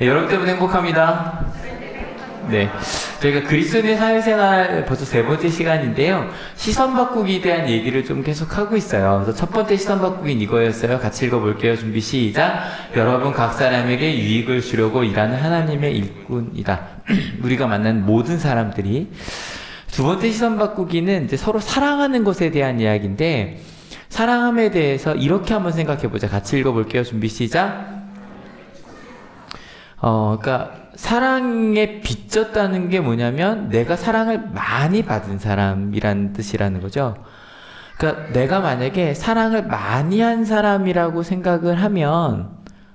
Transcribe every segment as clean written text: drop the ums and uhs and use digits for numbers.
네, 여러분 때문에 행복합니다. 네, 저희가 그리스도인의 사회생활 벌써 세 번째 시간인데요. 시선 바꾸기에 대한 얘기를 좀 계속 하고 있어요. 그래서 첫 번째 시선 바꾸기는 이거였어요. 같이 읽어볼게요. 준비 시작. 여러분 각 사람에게 유익을 주려고 일하는 하나님의 일꾼이다. 우리가 만난 모든 사람들이. 두 번째 시선 바꾸기는 이제 서로 사랑하는 것에 대한 이야기인데, 사랑함에 대해서 이렇게 한번 생각해 보자. 같이 읽어볼게요. 준비 시작. 그러니까 사랑에 빚졌다는 게 뭐냐면 내가 사랑을 많이 받은 사람이라는 뜻이라는 거죠. 그러니까 내가 만약에 사랑을 많이 한 사람이라고 생각을 하면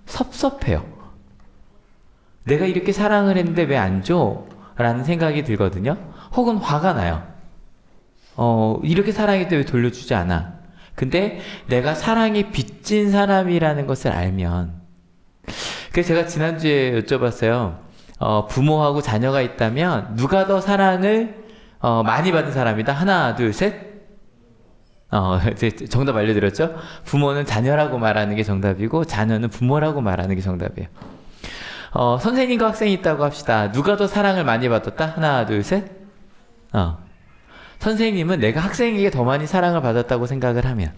섭섭해요. 내가 이렇게 사랑을 했는데 왜 안 줘? 라는 생각이 들거든요. 혹은 화가 나요. 이렇게 사랑했는데 왜 돌려주지 않아? 근데 내가 사랑에 빚진 사람이라는 것을 알면, 그래서 제가 지난주에 여쭤봤어요. 부모하고 자녀가 있다면 누가 더 사랑을 많이 받은 사람이다? 하나, 둘, 셋. 정답 알려드렸죠? 부모는 자녀라고 말하는 게 정답이고 자녀는 부모라고 말하는 게 정답이에요. 선생님과 학생이 있다고 합시다. 누가 더 사랑을 많이 받았다? 하나, 둘, 셋. 선생님은 내가 학생에게 더 많이 사랑을 받았다고 생각을 하면,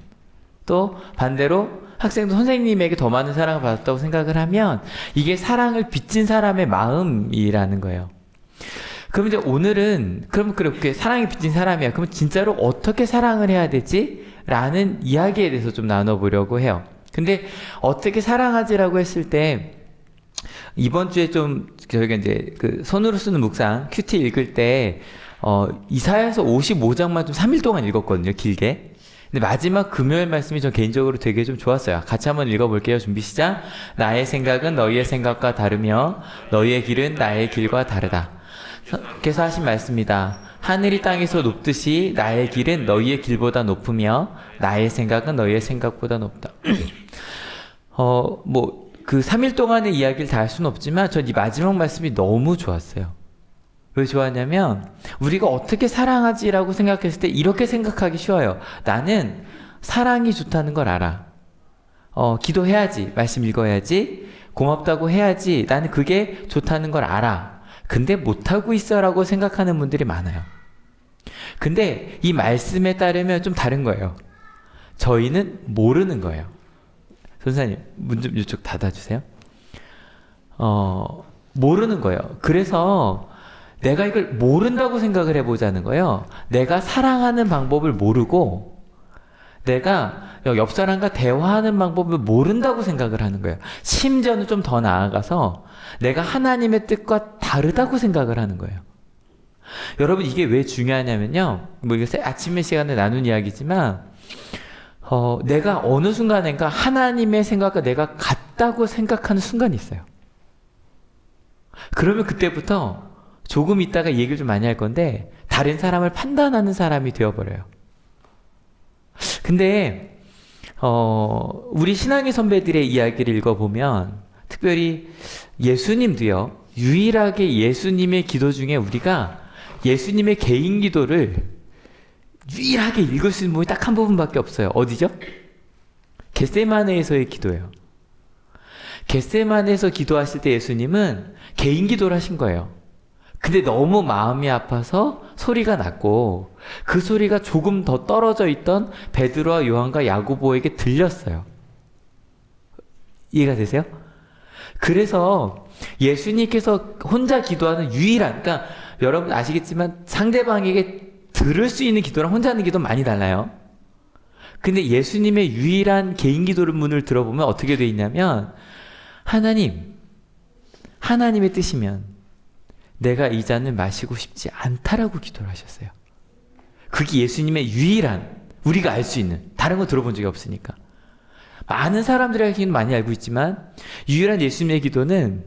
또 반대로 학생도 선생님에게 더 많은 사랑을 받았다고 생각을 하면 이게 사랑을 빚진 사람의 마음이라는 거예요. 그럼 이제 오늘은 그럼 그렇게 사랑이 빚진 사람이야. 그럼 진짜로 어떻게 사랑을 해야 되지? 라는 이야기에 대해서 좀 나눠보려고 해요. 근데 어떻게 사랑하지라고 했을 때 이번 주에 좀 저희가 이제 그 손으로 쓰는 묵상 큐티 읽을 때 이사야서 55장만 좀 3일 동안 읽었거든요. 길게. 근데 마지막 금요일 말씀이 전 개인적으로 되게 좀 좋았어요. 같이 한번 읽어볼게요. 준비 시작. 나의 생각은 너희의 생각과 다르며 너희의 길은 나의 길과 다르다. 께서 하신 말씀입니다. 하늘이 땅에서 높듯이 나의 길은 너희의 길보다 높으며 나의 생각은 너희의 생각보다 높다. 그 3일 동안의 이야기를 다 할 수는 없지만 전 이 마지막 말씀이 너무 좋았어요. 왜 좋았냐면 우리가 어떻게 사랑하지라고 생각했을 때 이렇게 생각하기 쉬워요. 나는 사랑이 좋다는 걸 알아. 기도해야지, 말씀 읽어야지, 고맙다고 해야지, 나는 그게 좋다는 걸 알아. 근데 못하고 있어 라고 생각하는 분들이 많아요. 근데 이 말씀에 따르면 좀 다른 거예요. 저희는 모르는 거예요. 선생님, 문 좀 이쪽 닫아주세요. 모르는 거예요. 그래서 내가 이걸 모른다고 생각을 해보자는 거예요. 내가 사랑하는 방법을 모르고 내가 옆 사람과 대화하는 방법을 모른다고 생각을 하는 거예요. 심지어는 좀 더 나아가서 내가 하나님의 뜻과 다르다고 생각을 하는 거예요. 여러분 이게 왜 중요하냐면요. 이거 아침의 시간에 나눈 이야기지만 내가 어느 순간인가 하나님의 생각과 내가 같다고 생각하는 순간이 있어요. 그러면 그때부터 조금 있다가 얘기를 좀 많이 할 건데 다른 사람을 판단하는 사람이 되어버려요. 근데 우리 신앙의 선배들의 이야기를 읽어보면 특별히 예수님도요. 유일하게 예수님의 기도 중에 우리가 예수님의 개인 기도를 유일하게 읽을 수 있는 부분이 딱 한 부분밖에 없어요. 어디죠? 겟세마네에서의 기도예요. 겟세마네에서 기도하실 때 예수님은 개인 기도를 하신 거예요. 근데 너무 마음이 아파서 소리가 났고 그 소리가 조금 더 떨어져 있던 베드로와 요한과 야고보에게 들렸어요. 이해가 되세요? 그래서 예수님께서 혼자 기도하는 유일한, 그러니까 여러분 아시겠지만 상대방에게 들을 수 있는 기도랑 혼자 하는 기도 많이 달라요. 근데 예수님의 유일한 개인 기도를 문을 들어보면 어떻게 돼 있냐면 하나님의 뜻이면 내가 이 잔을 마시고 싶지 않다라고 기도를 하셨어요. 그게 예수님의 유일한, 우리가 알 수 있는, 다른 거 들어본 적이 없으니까. 많은 사람들의 기도는 많이 알고 있지만 유일한 예수님의 기도는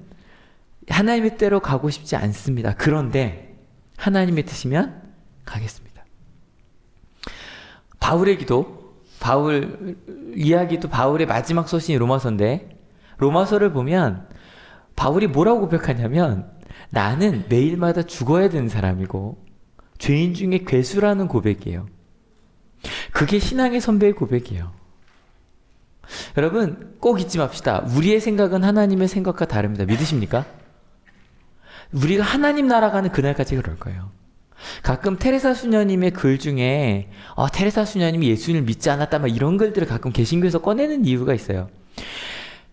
하나님의 때로 가고 싶지 않습니다. 그런데 하나님의 뜻이면 가겠습니다. 바울의 기도, 이야기도 바울의 마지막 서신이 로마서인데 로마서를 보면 바울이 뭐라고 고백하냐면 나는 매일마다 죽어야 되는 사람이고 죄인 중에 괴수라는 고백이에요. 그게 신앙의 선배의 고백이에요. 여러분 꼭 잊지 맙시다. 우리의 생각은 하나님의 생각과 다릅니다. 믿으십니까? 우리가 하나님 나라 가는 그날까지 그럴 거예요. 가끔 테레사 수녀님의 글 중에 테레사 수녀님이 예수님을 믿지 않았다 막 이런 글들을 가끔 개신교에서 꺼내는 이유가 있어요.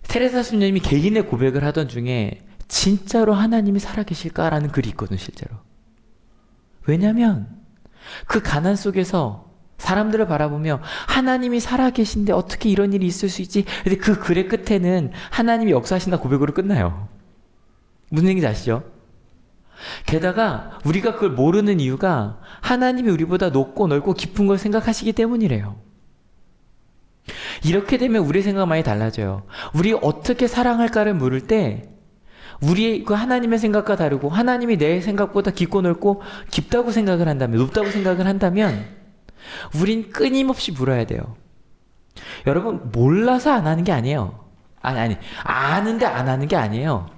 테레사 수녀님이 개인의 고백을 하던 중에 진짜로 하나님이 살아계실까라는 글이 있거든요. 실제로. 왜냐하면 그 가난 속에서 사람들을 바라보며 하나님이 살아계신데 어떻게 이런 일이 있을 수 있지? 근데 그 글의 끝에는 하나님이 역사하신다 고백으로 끝나요. 무슨 얘기인지 아시죠? 게다가 우리가 그걸 모르는 이유가 하나님이 우리보다 높고 넓고 깊은 걸 생각하시기 때문이래요. 이렇게 되면 우리의 생각 많이 달라져요. 우리 어떻게 사랑할까를 물을 때 우리의 그 하나님의 생각과 다르고 하나님이 내 생각보다 깊고 넓고 깊다고 생각을 한다면, 높다고 생각을 한다면 우린 끊임없이 물어야 돼요. 여러분 몰라서 안 하는 게 아니에요. 아는데 안 하는 게 아니에요.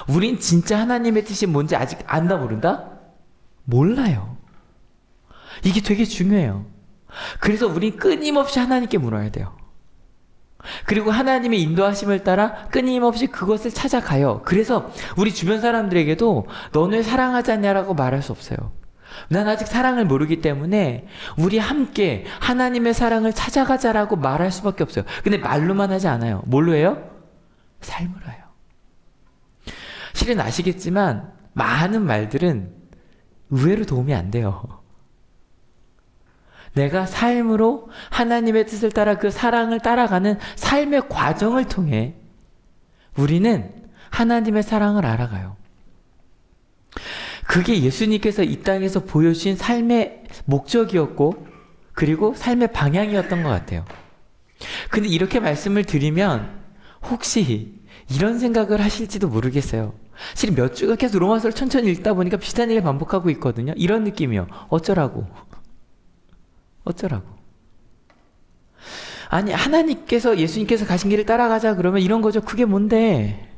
우린 진짜 하나님의 뜻이 뭔지 아직 안다 모른다? 몰라요. 이게 되게 중요해요. 그래서 우린 끊임없이 하나님께 물어야 돼요. 그리고 하나님의 인도하심을 따라 끊임없이 그것을 찾아가요. 그래서 우리 주변 사람들에게도 너는 사랑하지 않냐라고 말할 수 없어요. 난 아직 사랑을 모르기 때문에 우리 함께 하나님의 사랑을 찾아가자라고 말할 수밖에 없어요. 근데 말로만 하지 않아요. 뭘로 해요? 삶으로 해요. 실은 아시겠지만 많은 말들은 의외로 도움이 안 돼요. 내가 삶으로 하나님의 뜻을 따라 그 사랑을 따라가는 삶의 과정을 통해 우리는 하나님의 사랑을 알아가요. 그게 예수님께서 이 땅에서 보여주신 삶의 목적이었고 그리고 삶의 방향이었던 것 같아요. 근데 이렇게 말씀을 드리면 혹시 이런 생각을 하실지도 모르겠어요. 실은 몇 주가 계속 로마서를 천천히 읽다 보니까 비슷한 일을 반복하고 있거든요. 이런 느낌이요. 어쩌라고. 아니 하나님께서 예수님께서 가신 길을 따라가자 그러면 이런 거죠. 그게 뭔데?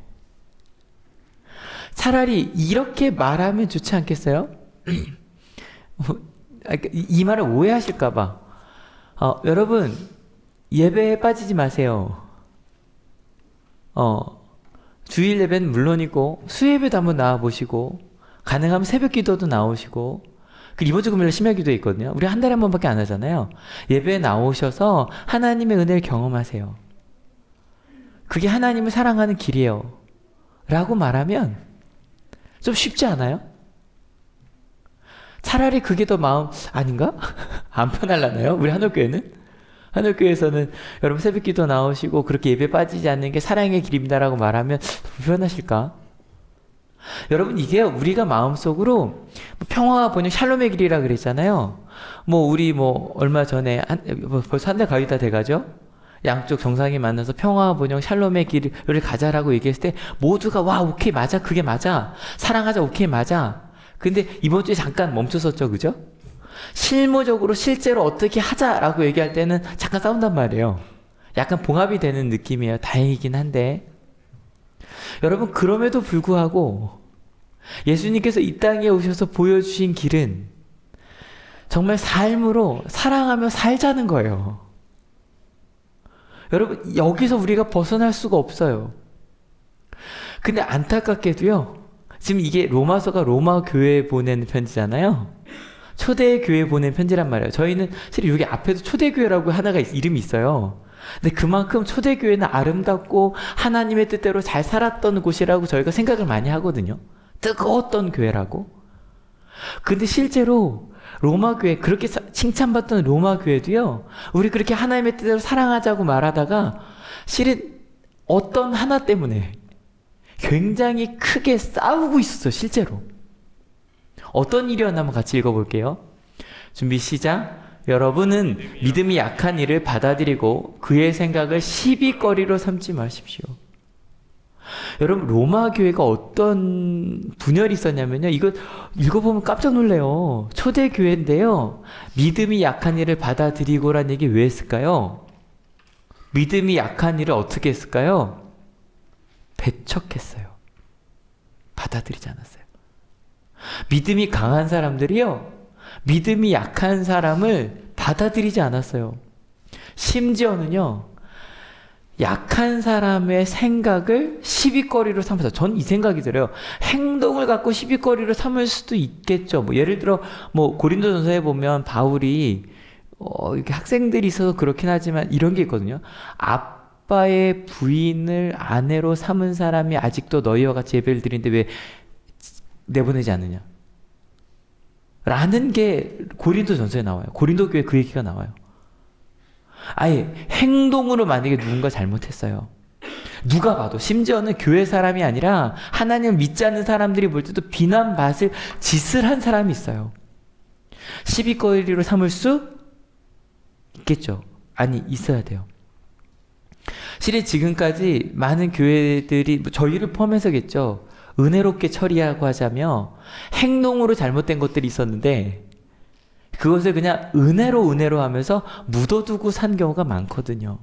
차라리 이렇게 말하면 좋지 않겠어요? 이 말을 오해하실까 봐. 여러분 예배에 빠지지 마세요. 주일 예배는 물론이고 수예배도 한번 나와보시고 가능하면 새벽 기도도 나오시고 그리고 이번 주 금요일에 심야 기도 있거든요. 우리 한 달에 한 번밖에 안 하잖아요. 예배에 나오셔서 하나님의 은혜를 경험하세요. 그게 하나님을 사랑하는 길이에요. 라고 말하면 좀 쉽지 않아요? 차라리 그게 더 마음 아닌가? 안 편할라나요? 우리 한옥교회는? 한옥교회에서는 여러분 새벽 기도 나오시고 그렇게 예배 빠지지 않는 게 사랑의 길입니다라고 말하면 불편하실까? 여러분 이게 우리가 마음속으로 평화와 번영 샬롬의 길이라 그랬잖아요. 우리 얼마 전에 벌써 한 달 가까이 다 돼가죠. 양쪽 정상이 만나서 평화와 번영 샬롬의 길을 가자라고 얘기했을 때 모두가 와 오케이 맞아 그게 맞아 사랑하자 오케이 맞아. 근데 이번 주에 잠깐 멈춰섰죠, 그죠? 실무적으로 실제로 어떻게 하자라고 얘기할 때는 잠깐 싸운단 말이에요. 약간 봉합이 되는 느낌이에요. 다행이긴 한데 여러분 그럼에도 불구하고 예수님께서 이 땅에 오셔서 보여주신 길은 정말 삶으로 사랑하며 살자는 거예요. 여러분 여기서 우리가 벗어날 수가 없어요. 근데 안타깝게도요. 지금 이게 로마서가 로마 교회에 보낸 편지잖아요. 초대교회에 보낸 편지란 말이에요. 저희는 사실 여기 앞에도 초대교회라고 하나가 이름이 있어요. 근데 그만큼 초대교회는 아름답고 하나님의 뜻대로 잘 살았던 곳이라고 저희가 생각을 많이 하거든요. 뜨거웠던 교회라고. 근데 실제로 로마교회 그렇게 칭찬받던 로마교회도요. 우리 그렇게 하나님의 뜻대로 사랑하자고 말하다가 실은 어떤 하나 때문에 굉장히 크게 싸우고 있었어요. 실제로. 어떤 일이었나 한번 같이 읽어볼게요. 준비 시작. 여러분은 믿음이 약한 이를 받아들이고 그의 생각을 시비거리로 삼지 마십시오. 여러분 로마 교회가 어떤 분열이 있었냐면요. 이거 읽어보면 깜짝 놀래요. 초대교회인데요. 믿음이 약한 이를 받아들이고란 얘기 왜 했을까요? 믿음이 약한 이를 어떻게 했을까요? 배척했어요. 받아들이지 않았어요. 믿음이 강한 사람들이요. 믿음이 약한 사람을 받아들이지 않았어요. 심지어는요. 약한 사람의 생각을 시비거리로 삼아서, 전 이 생각이 들어요. 행동을 갖고 시비거리로 삼을 수도 있겠죠. 뭐 예를 들어 뭐 고린도전서에 보면 바울이 이렇게 학생들이 있어서 그렇긴 하지만 이런 게 있거든요. 아빠의 부인을 아내로 삼은 사람이 아직도 너희와 같이 예배를 드리는데 왜 내보내지 않느냐? 라는 게 고린도전서에 나와요. 고린도 교회 그 얘기가 나와요. 아예 행동으로 만약에 누군가 잘못했어요. 누가 봐도, 심지어는 교회 사람이 아니라 하나님을 믿지 않는 사람들이 볼 때도 비난받을 짓을 한 사람이 있어요. 시비거리로 삼을 수 있겠죠. 아니, 있어야 돼요. 실은 지금까지 많은 교회들이, 저희를 포함해서겠죠, 은혜롭게 처리하고 하자며 행동으로 잘못된 것들이 있었는데 그것을 그냥 은혜로 하면서 묻어두고 산 경우가 많거든요.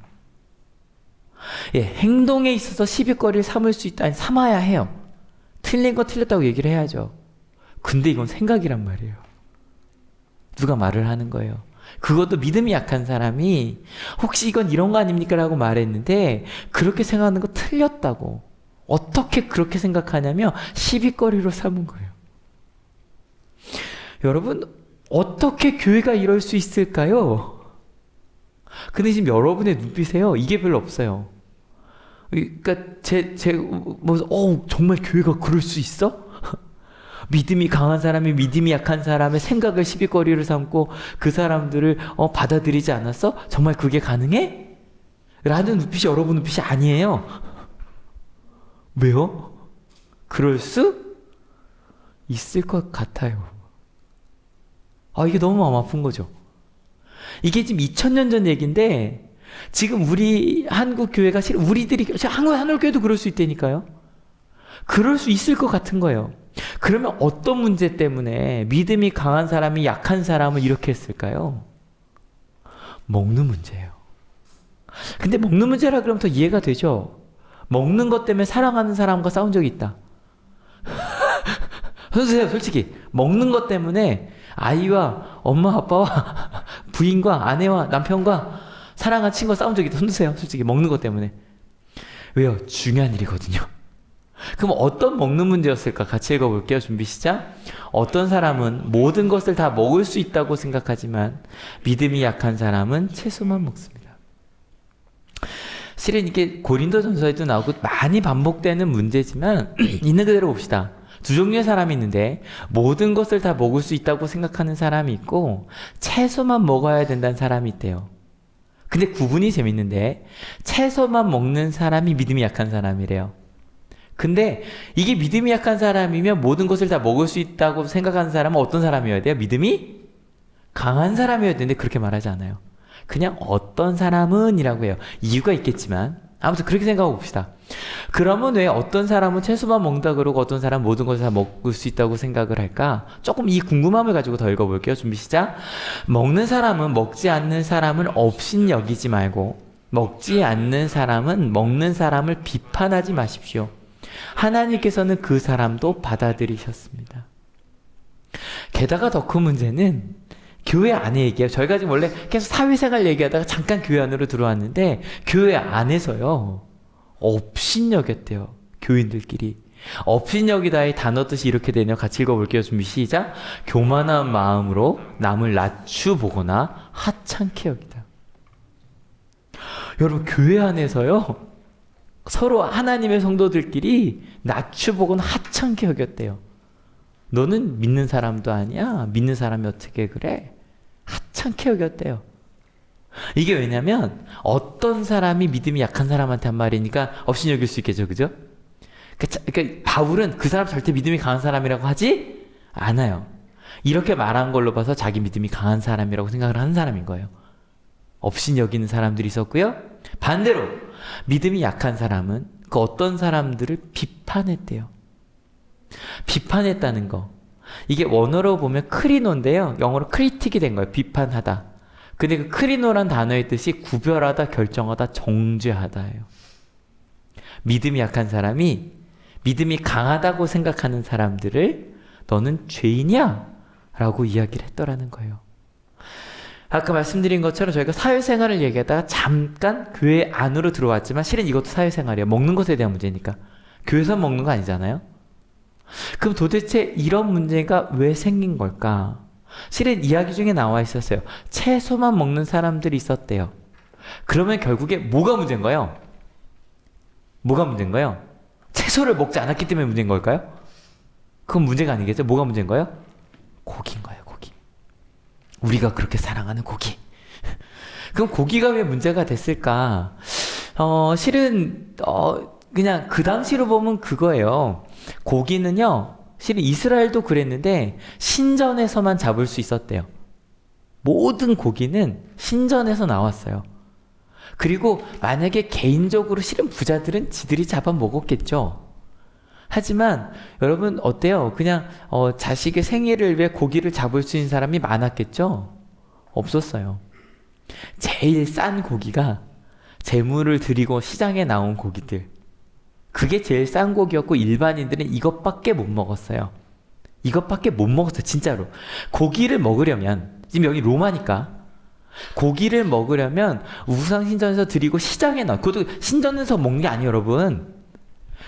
예, 행동에 있어서 시비거리를 삼을 수 있다. 아니, 삼아야 해요. 틀린 거 틀렸다고 얘기를 해야죠. 근데 이건 생각이란 말이에요. 누가 말을 하는 거예요. 그것도 믿음이 약한 사람이 혹시 이건 이런 거 아닙니까? 라고 말했는데 그렇게 생각하는 거 틀렸다고. 어떻게 그렇게 생각하냐면 시비거리로 삼은 거예요. 여러분, 어떻게 교회가 이럴 수 있을까요? 근데 지금 여러분의 눈빛에요, 이게 별로 없어요. 그러니까 정말 교회가 그럴 수 있어? 믿음이 강한 사람이 믿음이 약한 사람의 생각을 시비거리로 삼고 그 사람들을 받아들이지 않았어? 정말 그게 가능해? 라는 눈빛이 여러분 눈빛이 아니에요. 왜요? 그럴 수 있을 것 같아요. 이게 너무 마음 아픈 거죠. 이게 지금 2000년 전 얘기인데 지금 우리 한국 교회가 우리들이 한국 교회도 그럴 수 있다니까요. 그럴 수 있을 것 같은 거예요. 그러면 어떤 문제 때문에 믿음이 강한 사람이 약한 사람을 이렇게 했을까요? 먹는 문제예요. 근데 먹는 문제라 그러면 더 이해가 되죠. 먹는 것 때문에 사랑하는 사람과 싸운 적이 있다. 선생님, 솔직히 먹는 것 때문에 아이와 엄마 아빠와 부인과 아내와 남편과 사랑한 친구와 싸운 적이 있다. 손 드세요. 솔직히 먹는 것 때문에. 왜요? 중요한 일이거든요. 그럼 어떤 먹는 문제였을까? 같이 읽어볼게요. 준비 시작. 어떤 사람은 모든 것을 다 먹을 수 있다고 생각하지만 믿음이 약한 사람은 채소만 먹습니다. 실은 이게 고린도전서에도 나오고 많이 반복되는 문제지만 있는 그대로 봅시다. 두 종류의 사람이 있는데 모든 것을 다 먹을 수 있다고 생각하는 사람이 있고 채소만 먹어야 된다는 사람이 있대요. 근데 구분이 재밌는데 채소만 먹는 사람이 믿음이 약한 사람이래요. 근데 이게 믿음이 약한 사람이면 모든 것을 다 먹을 수 있다고 생각하는 사람은 어떤 사람이어야 돼요? 믿음이 강한 사람이어야 되는데 그렇게 말하지 않아요. 그냥 어떤 사람은 이라고 해요. 이유가 있겠지만 아무튼 그렇게 생각하고 봅시다. 그러면 왜 어떤 사람은 채소만 먹는다 그러고 어떤 사람은 모든 것을 다 먹을 수 있다고 생각을 할까? 조금 이 궁금함을 가지고 더 읽어볼게요. 준비 시작. 먹는 사람은 먹지 않는 사람을 업신 여기지 말고 먹지 않는 사람은 먹는 사람을 비판하지 마십시오. 하나님께서는 그 사람도 받아들이셨습니다. 게다가 더 큰 문제는 교회 안에 얘기해요. 저희가 지금 원래 계속 사회생활 얘기하다가 잠깐 교회 안으로 들어왔는데 교회 안에서요. 업신여겼대요. 교인들끼리. 업신여기다의 단어 뜻이 이렇게 되네요. 같이 읽어볼게요. 준비 시작. 교만한 마음으로 남을 낮추보거나 하찮게 여기다. 여러분, 교회 안에서요. 서로 하나님의 성도들끼리 낮추보거나 하찮게 여겼대요. 너는 믿는 사람도 아니야. 믿는 사람이 어떻게 그래? 하찮게 여겼대요. 이게 왜냐면 어떤 사람이 믿음이 약한 사람한테 한 말이니까 업신 여길 수 있겠죠. 그죠? 그러니까 바울은 그 사람 절대 믿음이 강한 사람이라고 하지 않아요. 이렇게 말한 걸로 봐서 자기 믿음이 강한 사람이라고 생각을 하는 사람인 거예요. 업신 여기는 사람들이 있었고요. 반대로 믿음이 약한 사람은 그 어떤 사람들을 비판했대요. 비판했다는 거. 이게 원어로 보면 크리노인데요. 영어로 크리틱이 된 거예요. 비판하다. 근데 그 크리노란 단어의 뜻이 구별하다, 결정하다, 정죄하다예요. 믿음이 약한 사람이 믿음이 강하다고 생각하는 사람들을 너는 죄인이야? 라고 이야기를 했더라는 거예요. 아까 말씀드린 것처럼 저희가 사회생활을 얘기하다가 잠깐 교회 안으로 들어왔지만 실은 이것도 사회생활이에요. 먹는 것에 대한 문제니까. 교회에서 먹는 거 아니잖아요. 그럼 도대체 이런 문제가 왜 생긴 걸까? 실은 이야기 중에 나와 있었어요. 채소만 먹는 사람들이 있었대요. 그러면 결국에 뭐가 문제인가요? 뭐가 문제인가요? 채소를 먹지 않았기 때문에 문제인 걸까요? 그건 문제가 아니겠죠? 뭐가 문제인가요? 고기인 거예요, 고기. 우리가 그렇게 사랑하는 고기. 그럼 고기가 왜 문제가 됐을까? 실은 그냥 그 당시로 보면 그거예요. 고기는요, 실은 이스라엘도 그랬는데 신전에서만 잡을 수 있었대요. 모든 고기는 신전에서 나왔어요. 그리고 만약에 개인적으로 실은 부자들은 지들이 잡아 먹었겠죠. 하지만 여러분 어때요? 그냥 자식의 생일을 위해 고기를 잡을 수 있는 사람이 많았겠죠? 없었어요. 제일 싼 고기가 제물을 드리고 시장에 나온 고기들, 그게 제일 싼 고기였고 일반인들은 이것밖에 못 먹었어요. 이것밖에 못 먹었어요. 진짜로. 고기를 먹으려면, 지금 여기 로마니까 고기를 먹으려면 우상신전에서 드리고 시장에 나와. 그것도 신전에서 먹는 게 아니에요, 여러분.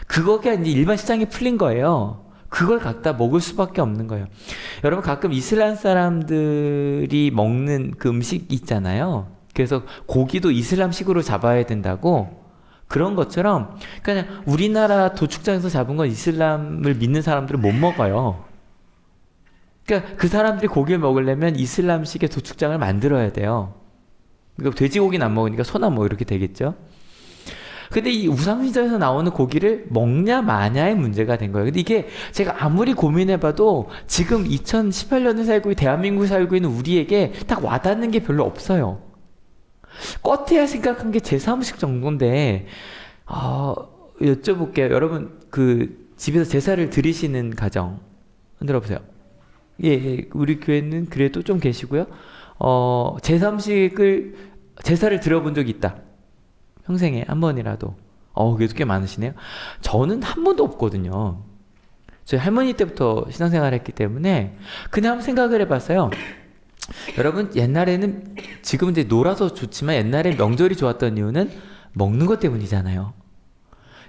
그거가 이제 일반 시장에 풀린 거예요. 그걸 갖다 먹을 수밖에 없는 거예요. 여러분 가끔 이슬람 사람들이 먹는 그 음식 있잖아요. 그래서 고기도 이슬람식으로 잡아야 된다고. 그런 것처럼 그냥 우리나라 도축장에서 잡은 건 이슬람을 믿는 사람들은 못 먹어요. 그러니까 그 사람들이 고기를 먹으려면 이슬람식의 도축장을 만들어야 돼요. 그러니까 돼지고기는 안 먹으니까 소나 뭐 이렇게 되겠죠. 근데 이 우상신전에서 나오는 고기를 먹냐 마냐의 문제가 된 거예요. 근데 이게 제가 아무리 고민해봐도 지금 2018년에 살고 대한민국에 살고 있는 우리에게 딱 와닿는 게 별로 없어요. 껏해야 생각한 게 제3식 정도인데 여쭤볼게요. 여러분 그 집에서 제사를 드리시는 가정 흔들어 보세요. 예, 우리 교회는 그래도 좀 계시고요. 제3식을 제사를 드려본 적이 있다. 평생에 한 번이라도. 그래도 꽤 많으시네요. 저는 한 번도 없거든요. 저희 할머니 때부터 신앙생활을 했기 때문에 그냥 한번 생각을 해봤어요. 여러분 옛날에는, 지금은 이제 놀아서 좋지만 옛날에 명절이 좋았던 이유는 먹는 것 때문이잖아요.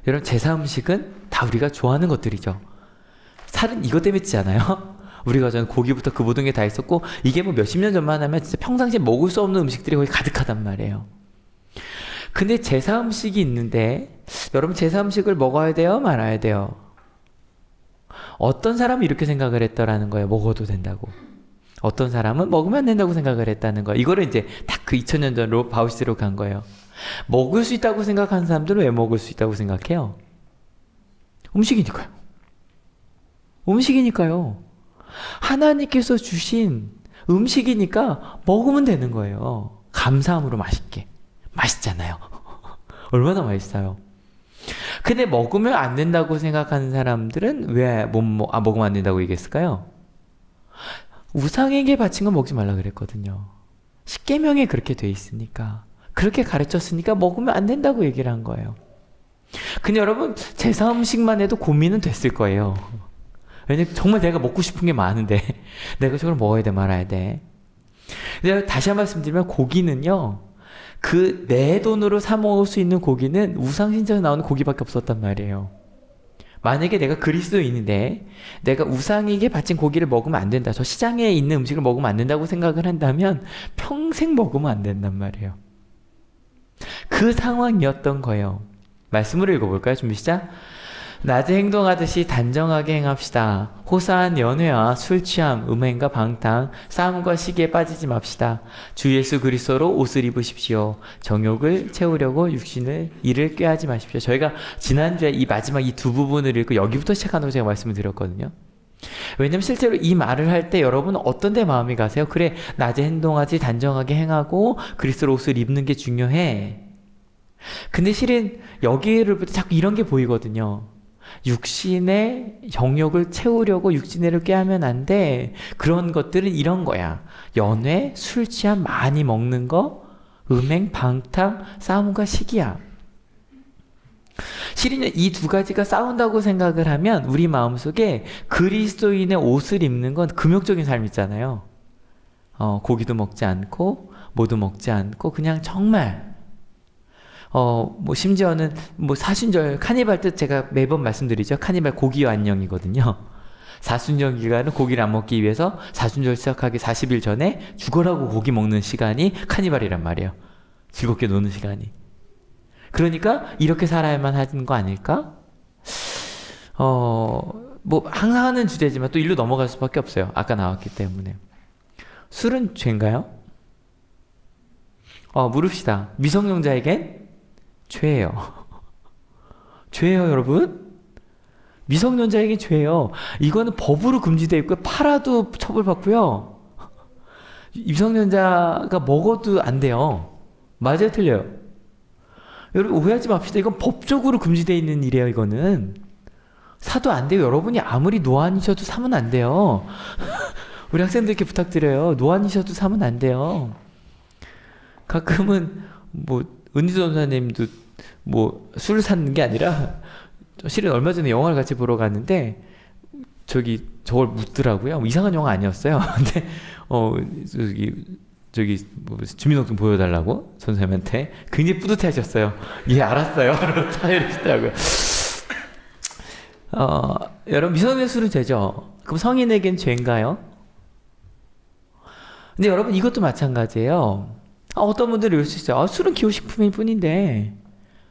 여러분 제사음식은 다 우리가 좋아하는 것들이죠. 살은 이것 때문에 찌지 않아요? 우리가 전 고기부터 그 모든 게 다 있었고, 이게 뭐 몇십 년 전만 하면 진짜 평상시에 먹을 수 없는 음식들이 거의 가득하단 말이에요. 근데 제사 음식이 있는데 여러분 제사 음식을 먹어야 돼요? 말아야 돼요? 어떤 사람은 이렇게 생각을 했더라는 거예요. 먹어도 된다고. 어떤 사람은 먹으면 안 된다고 생각을 했다는 거예요. 이거를 이제 딱 그 2000년 전으로 바우시스로 간 거예요. 먹을 수 있다고 생각하는 사람들은 왜 먹을 수 있다고 생각해요? 음식이니까요. 음식이니까요. 하나님께서 주신 음식이니까 먹으면 되는 거예요. 감사함으로 맛있게. 맛있잖아요. 얼마나 맛있어요. 근데 먹으면 안 된다고 생각하는 사람들은 왜 먹으면 안 된다고 얘기했을까요? 우상에게 바친 건 먹지 말라 그랬거든요. 십계명에 그렇게 돼 있으니까, 그렇게 가르쳤으니까 먹으면 안 된다고 얘기를 한 거예요. 근데 여러분 제사 음식만 해도 고민은 됐을 거예요. 왜냐면 정말 내가 먹고 싶은 게 많은데 내가 저걸 먹어야 돼 말아야 돼. 근데 다시 한 번 말씀드리면 고기는요, 그 내 돈으로 사 먹을 수 있는 고기는 우상신전에 나오는 고기밖에 없었단 말이에요. 만약에 내가 그리스도인인데 내가 우상에게 바친 고기를 먹으면 안 된다, 저 시장에 있는 음식을 먹으면 안 된다고 생각을 한다면 평생 먹으면 안 된단 말이에요. 그 상황이었던 거예요. 말씀을 읽어볼까요? 준비 시작. 낮에 행동하듯이 단정하게 행합시다. 호사한 연회와 술 취함, 음행과 방탕, 싸움과 시기에 빠지지 맙시다. 주 예수 그리스도로 옷을 입으십시오. 정욕을 채우려고 육신을 이를 꾀하지 마십시오. 저희가 지난주에 이 마지막 이 두 부분을 읽고 여기부터 시작한다고 제가 말씀을 드렸거든요. 왜냐면 실제로 이 말을 할 때 여러분은 어떤 데 마음이 가세요? 그래, 낮에 행동하지 단정하게 행하고 그리스도로 옷을 입는 게 중요해. 근데 실은 여기를 자꾸 이런 게 보이거든요. 육신의 정욕을 채우려고 육신애를 꾀하면 안 돼. 그런 것들은 이런 거야. 연회, 술 취함, 많이 먹는 거, 음행, 방탕, 싸움과 시기야. 실은 이 두 가지가 싸운다고 생각을 하면 우리 마음속에 그리스도인의 옷을 입는 건 금욕적인 삶이잖아요. 고기도 먹지 않고 뭐도 먹지 않고 그냥 정말 뭐 심지어는 뭐 사순절 카니발 때 제가 매번 말씀드리죠. 카니발 고기와 안녕이거든요. 사순절 기간은 고기를 안 먹기 위해서 사순절 시작하기 40일 전에 죽어라고 고기 먹는 시간이 카니발이란 말이에요. 즐겁게 노는 시간이. 그러니까 이렇게 살아야만 하는 거 아닐까? 뭐 항상 하는 주제지만 또 일로 넘어갈 수밖에 없어요. 아까 나왔기 때문에. 술은 죄인가요? 물읍시다. 미성년자에겐 죄예요. 죄예요, 여러분? 미성년자에겐 죄예요. 이거는 법으로 금지되어 있고요. 팔아도 처벌받고요. 미성년자가 먹어도 안 돼요. 맞아요, 틀려요? 여러분 오해하지 맙시다. 이건 법적으로 금지되어 있는 일이에요, 이거는. 사도 안 돼요. 여러분이 아무리 노안이셔도 사면 안 돼요. 우리 학생들께 부탁드려요. 노안이셔도 사면 안 돼요. 가끔은 뭐 은희도 전사님도 뭐 술을 샀는 게 아니라 실은 얼마 전에 영화를 같이 보러 갔는데 저걸 묻더라고요. 뭐 이상한 영화 아니었어요. 근데 저기 뭐 주민등록 보여달라고 선생님한테 굉장히 뿌듯해하셨어요. 예, 알았어요. 다 이러시더라고요. 여러분 미성년자 술은 죄죠. 그럼 성인에겐 죄인가요? 근데 여러분 이것도 마찬가지예요. 어떤 분들은 이럴 수 있어요. 술은 기호식품일 뿐인데.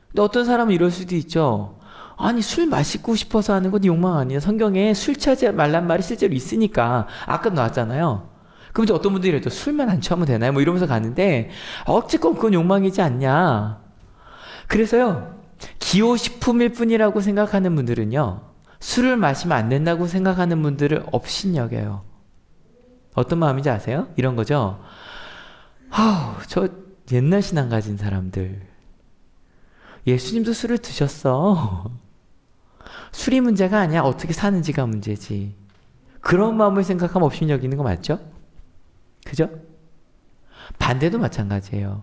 근데 어떤 사람은 이럴 수도 있죠. 아니 술 마시고 싶어서 하는 건 욕망 아니에요. 성경에 술 취하지 말란 말이 실제로 있으니까. 아까 나왔잖아요. 그럼 이제 어떤 분들이 이랬죠. 술만 안 취하면 되나요? 뭐 이러면서 가는데 어쨌건 그건 욕망이지 않냐. 그래서요. 기호식품일 뿐이라고 생각하는 분들은요. 술을 마시면 안 된다고 생각하는 분들을 업신여겨요. 어떤 마음인지 아세요? 이런 거죠. 저 옛날 신앙 가진 사람들. 예수님도 술을 드셨어. 술이 문제가 아니야. 어떻게 사는지가 문제지. 그런 마음을 생각하면 업신여기는 거 맞죠? 그죠? 반대도 마찬가지예요.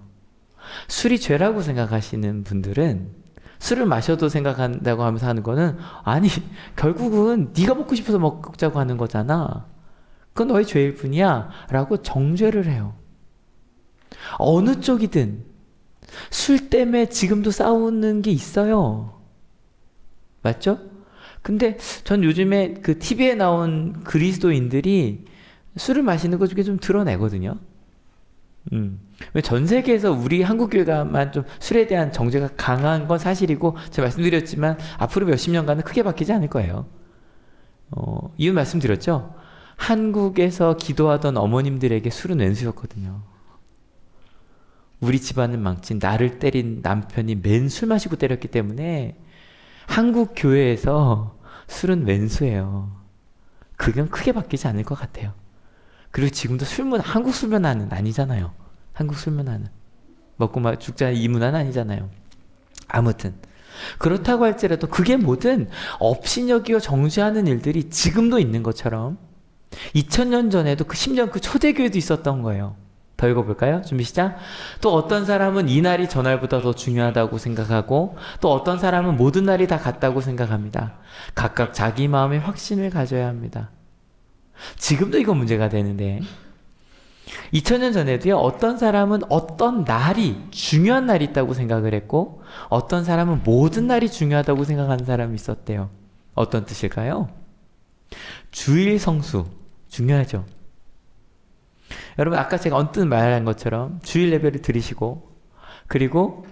술이 죄라고 생각하시는 분들은 술을 마셔도 생각한다고 하면서 하는 거는 아니 결국은 네가 먹고 싶어서 먹자고 하는 거잖아. 그건 너의 죄일 뿐이야 라고 정죄를 해요. 어느 쪽이든 술 때문에 지금도 싸우는 게 있어요. 맞죠? 근데 전 요즘에 그 TV에 나온 그리스도인들이 술을 마시는 것 중에 좀 드러내거든요. 전 세계에서 우리 한국교회가만 좀 술에 대한 정죄가 강한 건 사실이고 제가 말씀드렸지만 앞으로 몇십 년간은 크게 바뀌지 않을 거예요. 이유 말씀드렸죠? 한국에서 기도하던 어머님들에게 술은 왼수였거든요. 우리 집안을 망친 나를 때린 남편이 맨 술 마시고 때렸기 때문에 한국 교회에서 술은 왼수예요. 그건 크게 바뀌지 않을 것 같아요. 그리고 지금도 한국 술 문화는 아니잖아요. 한국 술 문화는. 먹고 막 죽자 이 문화는 아니잖아요. 아무튼. 그렇다고 할지라도 그게 뭐든 업신여기고 정죄하는 일들이 지금도 있는 것처럼 2000년 전에도 심지어 그 초대교회도 있었던 거예요. 더 읽어볼까요? 준비 시작. 또 어떤 사람은 이 날이 저날보다 더 중요하다고 생각하고 또 어떤 사람은 모든 날이 다 같다고 생각합니다. 각각 자기 마음의 확신을 가져야 합니다. 지금도 이거 문제가 되는데 2000년 전에도요. 어떤 사람은 어떤 날이 중요한 날이 있다고 생각을 했고 어떤 사람은 모든 날이 중요하다고 생각하는 사람이 있었대요. 어떤 뜻일까요? 주일 성수 중요하죠. 여러분 아까 제가 언뜻 말한 것처럼 주일 예배를 드리시고 그리고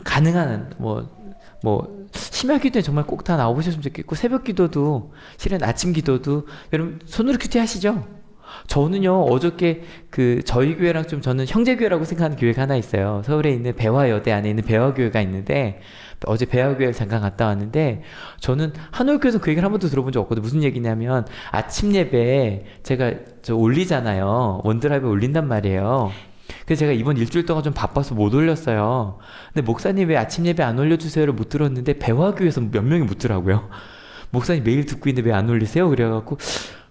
가능한 심야 기도에 정말 꼭 다 나오셨으면 좋겠고 새벽 기도도 실은 아침 기도도 여러분 손으로 큐티하시죠? 저는요 어저께 저희 교회랑 좀 저는 형제교회라고 생각하는 교회가 하나 있어요. 서울에 있는 배화여대 안에 있는 배화교회가 있는데 어제 배화교회를 잠깐 갔다 왔는데 저는 한올교에서 그 얘기를 한 번도 들어본 적 없거든요. 무슨 얘기냐면 아침 예배에 제가 올리잖아요. 원드라이브에 올린단 말이에요. 그래서 제가 이번 일주일 동안 좀 바빠서 못 올렸어요. 근데 목사님 왜 아침 예배 안 올려주세요를 못 들었는데 배화교회에서 몇 명이 묻더라고요. 목사님 매일 듣고 있는데 왜 안 올리세요? 그래갖고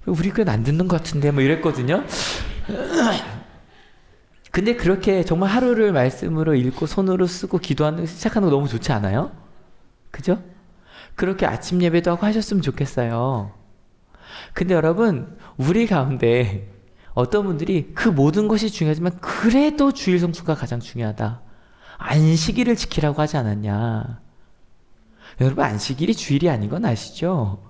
우리 교회는 안 듣는 것 같은데 뭐 이랬거든요. 근데 그렇게 정말 하루를 말씀으로 읽고 손으로 쓰고 기도하는 시작하는 거 너무 좋지 않아요? 그죠? 그렇게 아침 예배도 하고 하셨으면 좋겠어요. 근데 여러분 우리 가운데 어떤 분들이 그 모든 것이 중요하지만 그래도 주일 성수가 가장 중요하다. 안식일을 지키라고 하지 않았냐. 여러분, 안식일이 주일이 아닌 건 아시죠?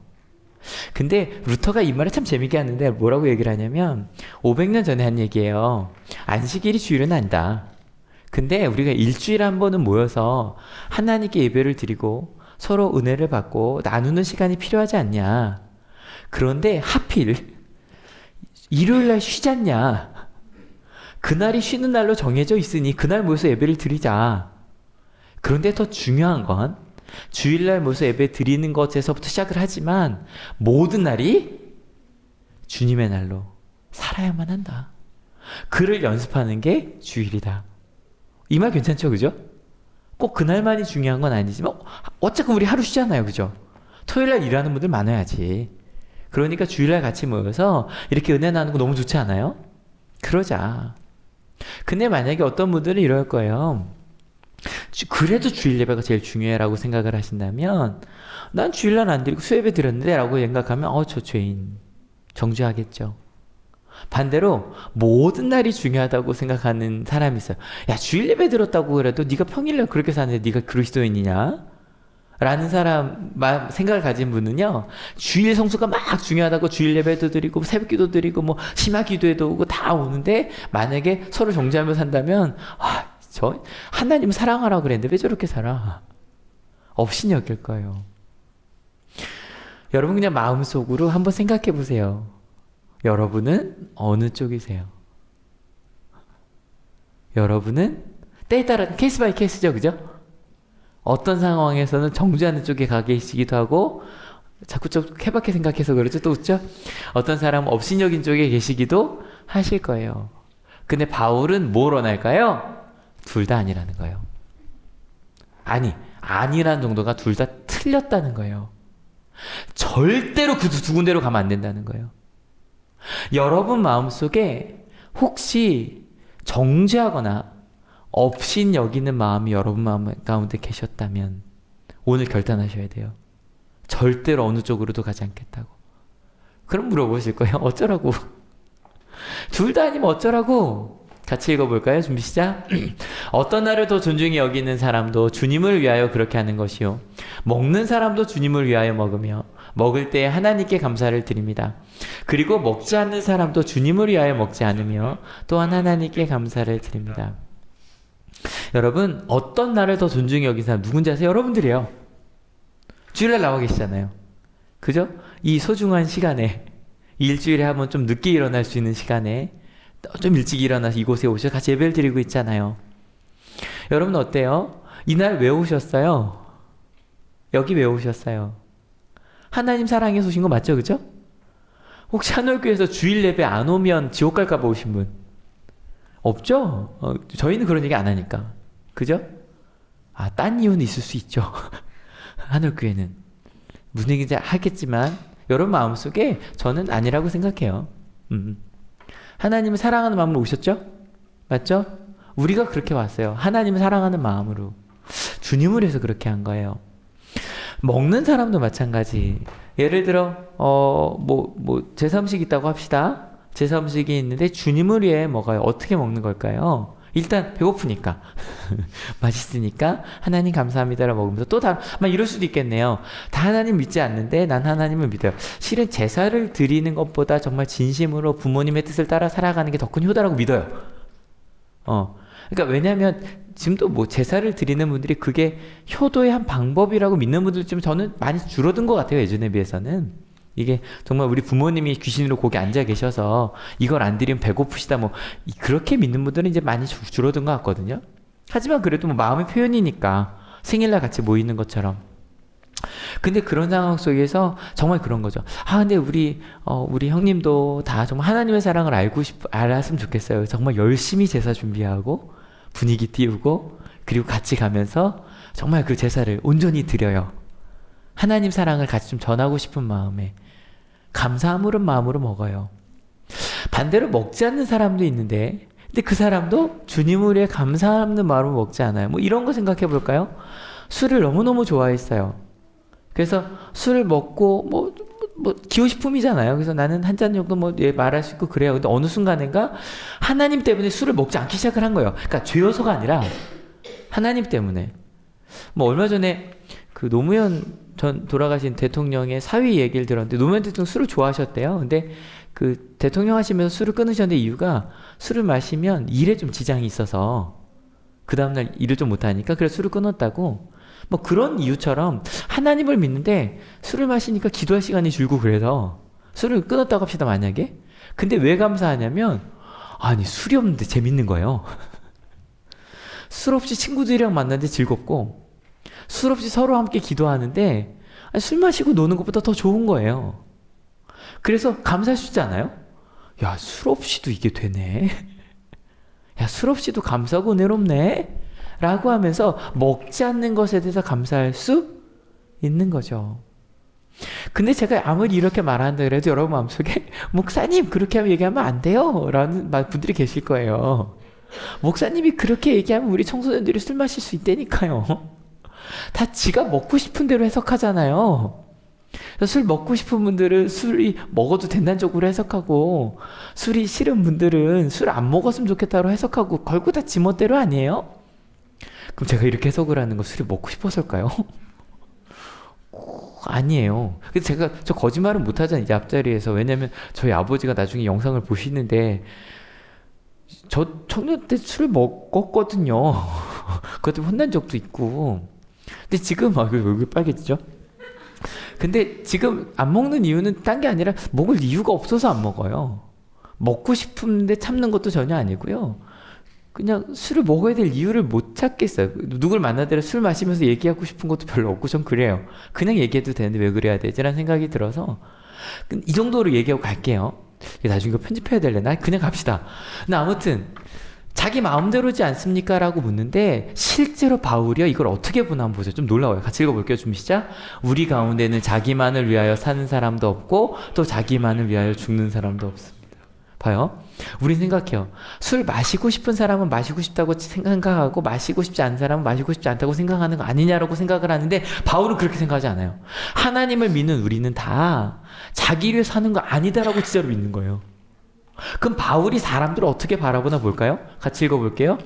근데 루터가 이 말을 참 재밌게 하는데 뭐라고 얘기를 하냐면 500년 전에 한 얘기예요. 안식일이 주일은 아니다. 근데 우리가 일주일에 한 번은 모여서 하나님께 예배를 드리고 서로 은혜를 받고 나누는 시간이 필요하지 않냐. 그런데 하필 일요일날 쉬잖냐. 그날이 쉬는 날로 정해져 있으니 그날 모여서 예배를 드리자. 그런데 더 중요한 건 주일날 모여서 예배 드리는 것에서부터 시작을 하지만 모든 날이 주님의 날로 살아야만 한다. 그를 연습하는 게 주일이다. 이 말 괜찮죠? 그죠? 꼭 그날만이 중요한 건 아니지만 어차피 우리 하루 쉬잖아요. 그죠? 토요일날 일하는 분들 많아야지. 그러니까 주일날 같이 모여서 이렇게 은혜 나누고 너무 좋지 않아요? 그러자. 근데 만약에 어떤 분들은 이럴 거예요. 그래도 주일 예배가 제일 중요해라고 생각을 하신다면 난 주일날 안 드리고 수예배 드렸는데 라고 생각하면 저 죄인 정죄하겠죠. 반대로 모든 날이 중요하다고 생각하는 사람이 있어요. 야, 주일 예배 들었다고 그래도 네가 평일날 그렇게 사는데 네가 그리스도인이냐? 라는 생각을 가진 분은요, 주일 성수가 막 중요하다고 주일 예배도 드리고 새벽기도 드리고 뭐 심화 기도회도 오고 다 오는데 만약에 서로 정죄하며 산다면 저 하나님 사랑하라고 그랬는데 왜 저렇게 살아? 없이 여길 거예요. 여러분 그냥 마음속으로 한번 생각해 보세요. 여러분은 어느 쪽이세요? 여러분은 때에 따라 케이스 바이 케이스죠, 그죠? 어떤 상황에서는 정죄하는 쪽에 가 계시기도 하고 자꾸 좀 케바케 생각해서 그러죠. 또 웃죠? 어떤 사람은 업신여긴 쪽에 계시기도 하실 거예요. 근데 바울은 뭘 원할까요? 둘 다 아니라는 거예요. 아니라는 정도가 둘 다 틀렸다는 거예요. 절대로 그 두 군데로 가면 안 된다는 거예요. 여러분 마음속에 혹시 정죄하거나 업신 여기는 마음이 여러분 마음 가운데 계셨다면 오늘 결단하셔야 돼요. 절대로 어느 쪽으로도 가지 않겠다고. 그럼 물어보실 거예요. 어쩌라고? 둘 다 아니면 어쩌라고? 같이 읽어볼까요? 준비 시작. 어떤 날을 더 존중히 여기는 사람도 주님을 위하여 그렇게 하는 것이요. 먹는 사람도 주님을 위하여 먹으며 먹을 때에 하나님께 감사를 드립니다. 그리고 먹지 않는 사람도 주님을 위하여 먹지 않으며 또한 하나님께 감사를 드립니다. 여러분, 어떤 날을 더 존중히 여긴 사람 누군지 아세요? 여러분들이에요. 주일날 나와 계시잖아요. 그죠? 이 소중한 시간에, 일주일에 한번 좀 늦게 일어날 수 있는 시간에 좀 일찍 일어나서 이곳에 오셔서 같이 예배를 드리고 있잖아요. 여러분 어때요? 이날 왜 오셨어요? 여기 왜 오셨어요? 하나님 사랑해서 오신 거 맞죠? 그죠? 혹시 하늘교회에서 주일 예배 안 오면 지옥 갈까 봐 오신 분? 없죠? 저희는 그런 얘기 안 하니까. 그죠? 딴 이유는 있을 수 있죠. 하늘교회는. 무슨 얘기인지 하겠지만 여러분 마음속에 저는 아니라고 생각해요. 하나님을 사랑하는 마음으로 오셨죠? 맞죠? 우리가 그렇게 왔어요. 하나님을 사랑하는 마음으로. 주님을 위해서 그렇게 한 거예요. 먹는 사람도 마찬가지. 예를 들어 제사 음식이 있다고 합시다. 제사 음식이 있는데 주님을 위해 먹어요. 어떻게 먹는 걸까요? 일단 배고프니까 맛있으니까 하나님 감사합니다라고 먹으면서 또 이럴 수도 있겠네요. 다 하나님 믿지 않는데 난 하나님을 믿어요. 실은 제사를 드리는 것보다 정말 진심으로 부모님의 뜻을 따라 살아가는 게 더 큰 효다라고 믿어요. 그러니까 왜냐하면 지금도 제사를 드리는 분들이 그게 효도의 한 방법이라고 믿는 분들 좀 저는 많이 줄어든 것 같아요. 예전에 비해서는. 이게 정말 우리 부모님이 귀신으로 거기 앉아 계셔서 이걸 안 드리면 배고프시다 그렇게 믿는 분들은 이제 많이 줄어든 것 같거든요. 하지만 그래도 마음의 표현이니까 생일날 같이 모이는 것처럼. 근데 그런 상황 속에서 정말 그런 거죠. 근데 우리 형님도 다 정말 하나님의 사랑을 알았으면 좋겠어요. 정말 열심히 제사 준비하고 분위기 띄우고 그리고 같이 가면서 정말 그 제사를 온전히 드려요. 하나님 사랑을 같이 좀 전하고 싶은 마음에 감사함으로 마음으로 먹어요. 반대로 먹지 않는 사람도 있는데 근데 그 사람도 주님을 위해 감사하는 마음으로 먹지 않아요. 이런 거 생각해 볼까요? 술을 너무너무 좋아했어요. 그래서 술을 먹고 뭐 기호식품이잖아요. 그래서 나는 한 잔 정도 뭐 말할 수 있고 그래요. 근데 어느 순간인가 하나님 때문에 술을 먹지 않기 시작을 한 거예요. 그러니까 죄여서가 아니라 하나님 때문에. 뭐 얼마 전에 그 노무현 전 돌아가신 대통령의 사위 얘기를 들었는데 노무현 대통령 술을 좋아하셨대요. 근데 그 대통령 하시면서 술을 끊으셨는데 이유가 술을 마시면 일에 좀 지장이 있어서 그 다음날 일을 좀 못하니까 그래서 술을 끊었다고. 뭐 그런 이유처럼 하나님을 믿는데 술을 마시니까 기도할 시간이 줄고 그래서 술을 끊었다고 합시다 만약에. 근데 왜 감사하냐면 아니 술이 없는데 재밌는 거예요. 술 없이 친구들이랑 만나는데 즐겁고 술 없이 서로 함께 기도하는데 아니, 술 마시고 노는 것보다 더 좋은 거예요. 그래서 감사할 수 있지 않아요? 야, 술 없이도 이게 되네. 야, 술 없이도 감사하고 은혜롭네. 라고 하면서 먹지 않는 것에 대해서 감사할 수 있는 거죠. 근데 제가 아무리 이렇게 말한다 그래도 여러분 마음속에 목사님 그렇게 얘기하면 안 돼요 라는 분들이 계실 거예요. 목사님이 그렇게 얘기하면 우리 청소년들이 술 마실 수 있다니까요. 다 지가 먹고 싶은 대로 해석하잖아요. 술 먹고 싶은 분들은 술이 먹어도 된다는 쪽으로 해석하고 술이 싫은 분들은 술 안 먹었으면 좋겠다고 해석하고 결국 다 지멋대로 아니에요? 그럼 제가 이렇게 해석을 하는 거 술이 먹고 싶어서일까요? 아니에요. 그래서 제가 저 거짓말은 못하잖아요. 이제 앞자리에서. 왜냐면 저희 아버지가 나중에 영상을 보시는데 저 청년 때 술을 먹었거든요. 그것 때문에 혼난 적도 있고. 근데 지금 얼굴 빨개지죠? 근데 지금 안 먹는 이유는 딴 게 아니라 먹을 이유가 없어서 안 먹어요. 먹고 싶은데 참는 것도 전혀 아니고요. 그냥 술을 먹어야 될 이유를 못 찾겠어요. 누굴 만나더라도 술 마시면서 얘기하고 싶은 것도 별로 없고 전 그래요. 그냥 얘기해도 되는데 왜 그래야 되지라는 생각이 들어서 이 정도로 얘기하고 갈게요. 나중에 이거 편집해야 될래나? 그냥 갑시다. 근데 아무튼 자기 마음대로지 않습니까? 라고 묻는데 실제로 바울이요 이걸 어떻게 보나 한번 보세요. 좀 놀라워요. 같이 읽어볼게요. 준비 시작. 우리 가운데는 자기만을 위하여 사는 사람도 없고 또 자기만을 위하여 죽는 사람도 없습니다. 봐요. 우린 생각해요. 술 마시고 싶은 사람은 마시고 싶다고 생각하고 마시고 싶지 않은 사람은 마시고 싶지 않다고 생각하는 거 아니냐라고 생각을 하는데 바울은 그렇게 생각하지 않아요. 하나님을 믿는 우리는 다 자기를 사는 거 아니다라고 진짜로 믿는 거예요. 그럼 바울이 사람들을 어떻게 바라보나 볼까요? 같이 읽어볼게요.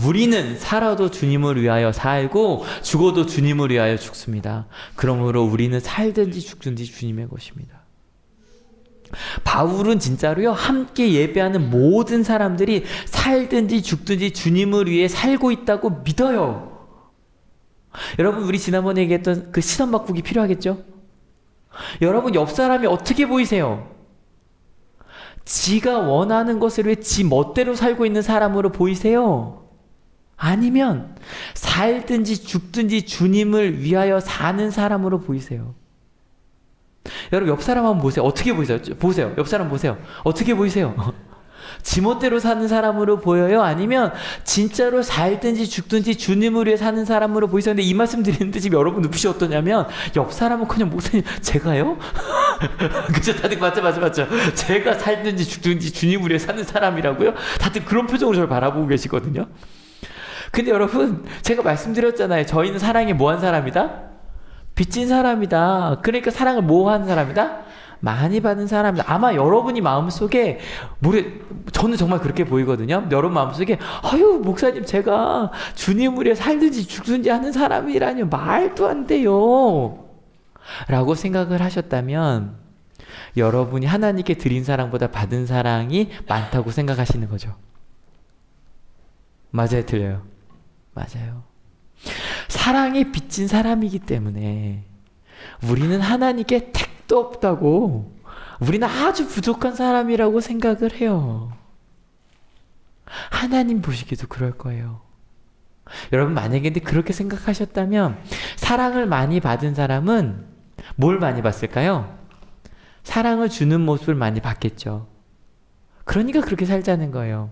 우리는 살아도 주님을 위하여 살고 죽어도 주님을 위하여 죽습니다. 그러므로 우리는 살든지 죽든지 주님의 것입니다. 바울은 진짜로요 함께 예배하는 모든 사람들이 살든지 죽든지 주님을 위해 살고 있다고 믿어요. 여러분 우리 지난번에 얘기했던 그 시선 바꾸기 필요하겠죠? 여러분 옆 사람이 어떻게 보이세요? 지가 원하는 것을 위해 지 멋대로 살고 있는 사람으로 보이세요? 아니면 살든지 죽든지 주님을 위하여 사는 사람으로 보이세요? 여러분 옆 사람 한번 보세요. 어떻게 보이세요? 보세요. 옆 사람 보세요. 어떻게 보이세요? 지멋대로 사는 사람으로 보여요? 아니면 진짜로 살든지 죽든지 주님을 위해 사는 사람으로 보이세요? 근데 이 말씀 드리는데 지금 여러분 눈빛이 어떠냐면 옆 사람은 그냥 목사님 제가요? 그죠? 다들 맞죠? 제가 살든지 죽든지 주님을 위해 사는 사람이라고요? 다들 그런 표정으로 저를 바라보고 계시거든요. 근데 여러분 제가 말씀드렸잖아요. 저희는 사랑에 뭐한 사람이다? 빚진 사람이다. 그러니까 사랑을 뭐 하는 사람이다? 많이 받은 사람이다. 아마 여러분이 마음속에 저는 정말 그렇게 보이거든요. 여러분 마음속에 아유 목사님 제가 주님을 위해 살든지 죽든지 하는 사람이라뇨. 말도 안 돼요. 라고 생각을 하셨다면 여러분이 하나님께 드린 사랑보다 받은 사랑이 많다고 생각하시는 거죠. 맞아요? 틀려요? 맞아요. 사랑에 빚진 사람이기 때문에 우리는 하나님께 택도 없다고 우리는 아주 부족한 사람이라고 생각을 해요. 하나님 보시기도 그럴 거예요. 여러분 만약에 근데 그렇게 생각하셨다면 사랑을 많이 받은 사람은 뭘 많이 봤을까요? 사랑을 주는 모습을 많이 봤겠죠. 그러니까 그렇게 살자는 거예요.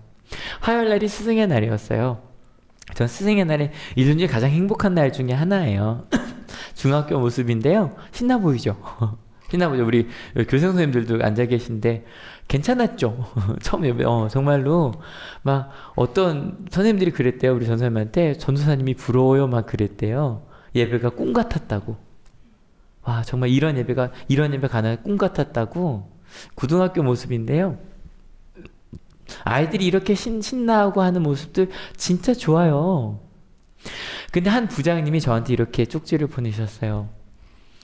화요일날이 스승의 날이었어요. 전 스승의 날이 1년 중에 가장 행복한 날 중에 하나예요. 중학교 모습인데요. 신나 보이죠? 신나 보이죠? 우리 교생 선생님들도 앉아 계신데 괜찮았죠? 처음에 정말로 막 어떤 선생님들이 그랬대요. 우리 전선생님한테 전도사님이 부러워요 막 그랬대요. 예배가 꿈 같았다고. 와, 정말 이런 예배 가는 꿈 같았다고. 고등학교 모습인데요. 아이들이 이렇게 신나하고 하는 모습들 진짜 좋아요. 근데 한 부장님이 저한테 이렇게 쪽지를 보내셨어요.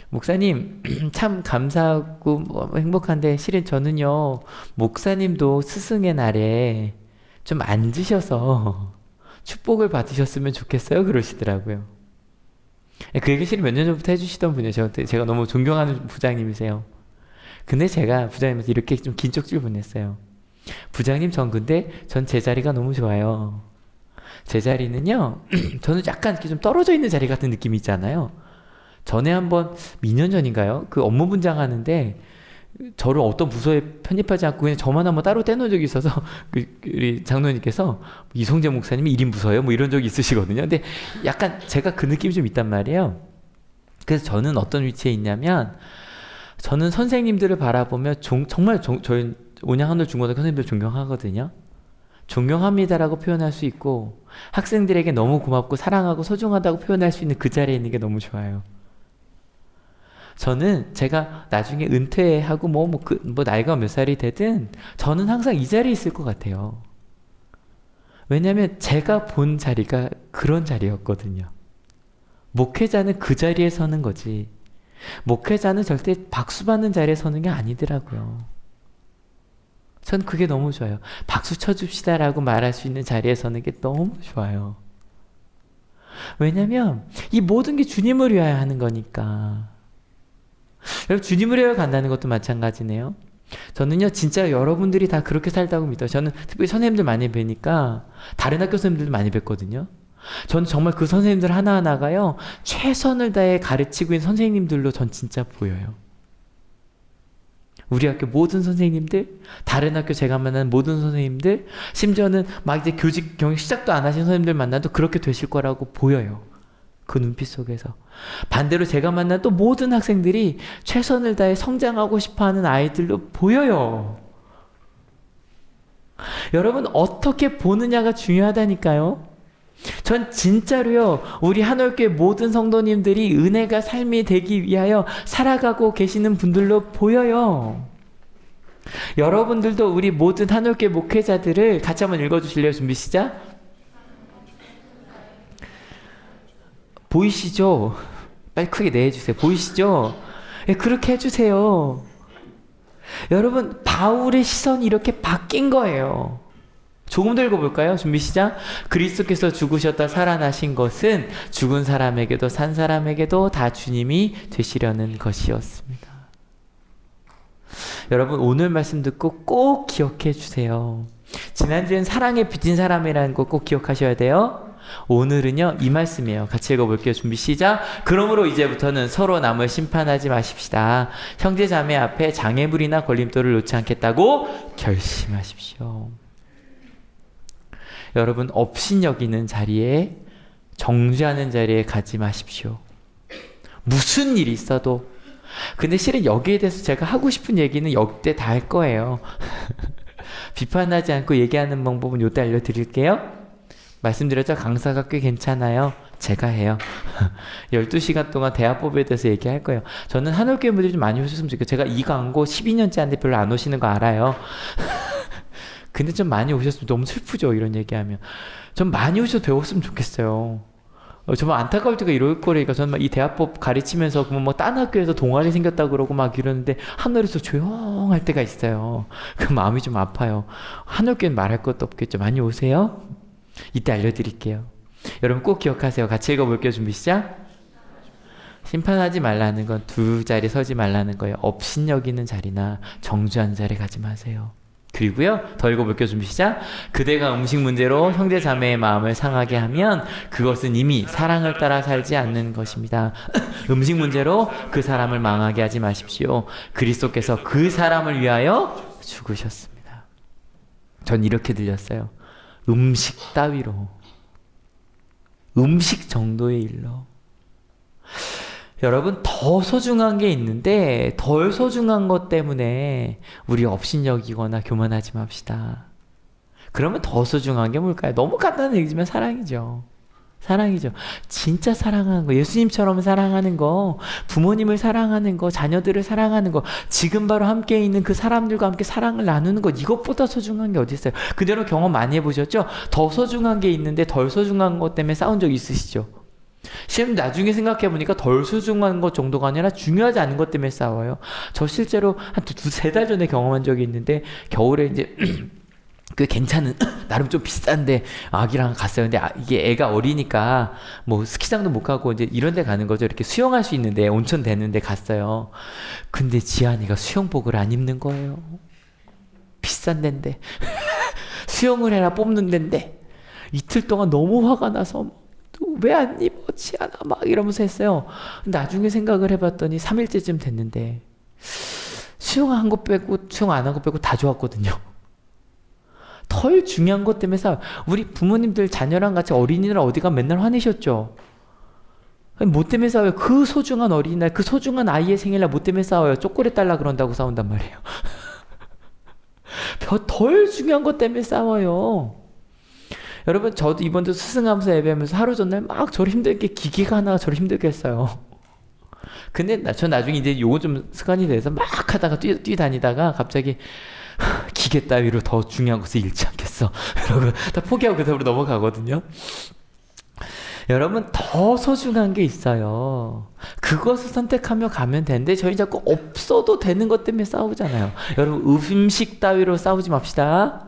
목사님, 참 감사하고 행복한데 실은 저는요, 목사님도 스승의 날에 좀 앉으셔서 축복을 받으셨으면 좋겠어요. 그러시더라고요. 그 얘기 실은 몇 년 전부터 해주시던 분이에요. 제가 너무 존경하는 부장님이세요. 근데 제가 부장님한테 이렇게 좀 긴 쪽지를 보냈어요. 부장님, 전 제 자리가 너무 좋아요. 제 자리는요, 저는 약간 이렇게 좀 떨어져 있는 자리 같은 느낌이 있잖아요. 전에 한번, 2년 전인가요? 그 업무 분장하는데, 저를 어떤 부서에 편입하지 않고 그냥 저만 한번 따로 떼놓은 적이 있어서, 우리 장로님께서, 이성재 목사님이 1인 부서예요? 뭐 이런 적이 있으시거든요. 근데 약간 제가 그 느낌이 좀 있단 말이에요. 그래서 저는 어떤 위치에 있냐면, 저는 선생님들을 바라보며 정말 저희 온양하늘 중고등학교 선생님들 존경하거든요. 존경합니다라고 표현할 수 있고 학생들에게 너무 고맙고 사랑하고 소중하다고 표현할 수 있는 그 자리에 있는 게 너무 좋아요. 저는 제가 나중에 은퇴하고 나이가 몇 살이 되든 저는 항상 이 자리에 있을 것 같아요. 왜냐하면 제가 본 자리가 그런 자리였거든요. 목회자는 그 자리에 서는 거지. 목회자는 절대 박수 받는 자리에 서는 게 아니더라고요. 전 그게 너무 좋아요. 박수 쳐줍시다 라고 말할 수 있는 자리에 서는 게 너무 좋아요. 왜냐면 이 모든 게 주님을 위하여 하는 거니까. 여러분, 주님을 위하여 간다는 것도 마찬가지네요. 저는요 진짜 여러분들이 다 그렇게 살다고 믿어요. 저는 특별히 선생님들 많이 뵈니까 다른 학교 선생님들도 많이 뵀거든요. 저는 정말 그 선생님들 하나하나가요 최선을 다해 가르치고 있는 선생님들로 전 진짜 보여요. 우리 학교 모든 선생님들, 다른 학교 제가 만난 모든 선생님들, 심지어는 막 이제 교직 경영 시작도 안 하신 선생님들 만나도 그렇게 되실 거라고 보여요. 그 눈빛 속에서. 반대로 제가 만난 또 모든 학생들이 최선을 다해 성장하고 싶어하는 아이들로 보여요. 여러분, 어떻게 보느냐가 중요하다니까요. 전 진짜로요, 우리 한올교회 모든 성도님들이 은혜가 삶이 되기 위하여 살아가고 계시는 분들로 보여요. 여러분들도 우리 모든 한올교회 목회자들을 같이 한번 읽어주실래요? 준비 시작. 보이시죠? 빨리 크게 내주세요. 보이시죠? 예, 그렇게 해주세요. 여러분, 바울의 시선이 이렇게 바뀐 거예요. 조금 더 읽어볼까요? 준비 시작. 그리스도께서 죽으셨다 살아나신 것은 죽은 사람에게도 산 사람에게도 다 주님이 되시려는 것이었습니다. 여러분, 오늘 말씀 듣고 꼭 기억해 주세요. 지난주엔 사랑에 빚진 사람이라는 거 꼭 기억하셔야 돼요. 오늘은요 이 말씀이에요. 같이 읽어볼게요. 준비 시작. 그러므로 이제부터는 서로 남을 심판하지 마십시다. 형제 자매 앞에 장애물이나 걸림돌을 놓지 않겠다고 결심하십시오. 여러분, 업신여기는 자리에, 정죄하는 자리에 가지 마십시오. 무슨 일이 있어도. 근데 실은 여기에 대해서 제가 하고 싶은 얘기는 역대 다 할 거예요. 비판하지 않고 얘기하는 방법은 요때 알려드릴게요. 말씀드렸죠? 강사가 꽤 괜찮아요. 제가 해요. 12시간 동안 대화법에 대해서 얘기할 거예요. 저는 한올교회 분들이 좀 많이 오셨으면 좋겠어요. 제가 이 광고 12년째 하는데 별로 안 오시는 거 알아요. 근데 좀 많이 오셨으면 너무 슬프죠, 이런 얘기하면. 좀 많이 오셔서 배웠으면 좋겠어요. 정말 안타까울 때가 이럴 거니까 저는 막 이 대화법 가르치면서 뭐 딴 학교에서 동아리 생겼다 그러고 막 이러는데 하늘에서 조용할 때가 있어요. 그 마음이 좀 아파요. 한올교회는 말할 것도 없겠죠. 많이 오세요. 이때 알려드릴게요. 여러분 꼭 기억하세요. 같이 읽어볼게요. 준비 시작. 심판하지 말라는 건 두 자리 서지 말라는 거예요. 업신여기는 자리나 정죄하는 자리 가지 마세요. 그리고요, 더 읽어볼게요. 준비 시작. 그대가 음식 문제로 형제 자매의 마음을 상하게 하면 그것은 이미 사랑을 따라 살지 않는 것입니다. 음식 문제로 그 사람을 망하게 하지 마십시오. 그리스도께서 그 사람을 위하여 죽으셨습니다. 전 이렇게 들렸어요. 음식 따위로, 음식 정도의 일로. 여러분, 더 소중한 게 있는데 덜 소중한 것 때문에 우리 업신여기거나 교만하지 맙시다. 그러면 더 소중한 게 뭘까요? 너무 간단한 얘기지만 사랑이죠. 사랑이죠. 진짜 사랑하는 거, 예수님처럼 사랑하는 거, 부모님을 사랑하는 거, 자녀들을 사랑하는 거, 지금 바로 함께 있는 그 사람들과 함께 사랑을 나누는 거, 이것보다 소중한 게 어디 있어요? 그대로 경험 많이 해보셨죠? 더 소중한 게 있는데 덜 소중한 것 때문에 싸운 적 있으시죠? 지금 나중에 생각해보니까 덜 소중한 것 정도가 아니라 중요하지 않은 것 때문에 싸워요. 저 실제로 한 두세 달 전에 경험한 적이 있는데, 겨울에 이제 그 괜찮은 나름 좀 비싼데 아기랑 갔어요. 근데 이게 애가 어리니까 뭐 스키장도 못 가고 이제 이런 데 가는 거죠. 이렇게 수영할 수 있는데, 온천 되는 데 갔어요. 근데 지한이가 수영복을 안 입는 거예요. 비싼 데인데 수영을 해라 뽑는 데인데. 이틀 동안 너무 화가 나서 왜 안 입어 지한아 막 이러면서 했어요. 나중에 생각을 해봤더니 3일째쯤 됐는데 수영한 거 빼고 수영 안 한 거 빼고 다 좋았거든요. 덜 중요한 것 때문에 싸워요. 우리 부모님들 자녀랑 같이 어린이날 어디가 맨날 화내셨죠? 뭐 때문에 싸워요? 그 소중한 어린이날, 그 소중한 아이의 생일날 뭐 때문에 싸워요? 초콜릿 달라 그런다고 싸운단 말이에요. 덜 중요한 것 때문에 싸워요. 여러분, 저도 이번도 스승하면서 예배하면서 하루 전날 막 저를 힘들게, 기계가 하나가 저를 힘들게 했어요. 근데 저 나중에 이제 요거 좀 습관이 돼서 막 하다가 뛰다니다가 갑자기 기계 따위로 더 중요한 것을 잃지 않겠어. 여러분, 다 포기하고 그 다음으로 넘어가거든요. 여러분, 더 소중한 게 있어요. 그것을 선택하며 가면 되는데 저희 자꾸 없어도 되는 것 때문에 싸우잖아요. 여러분, 음식 따위로 싸우지 맙시다.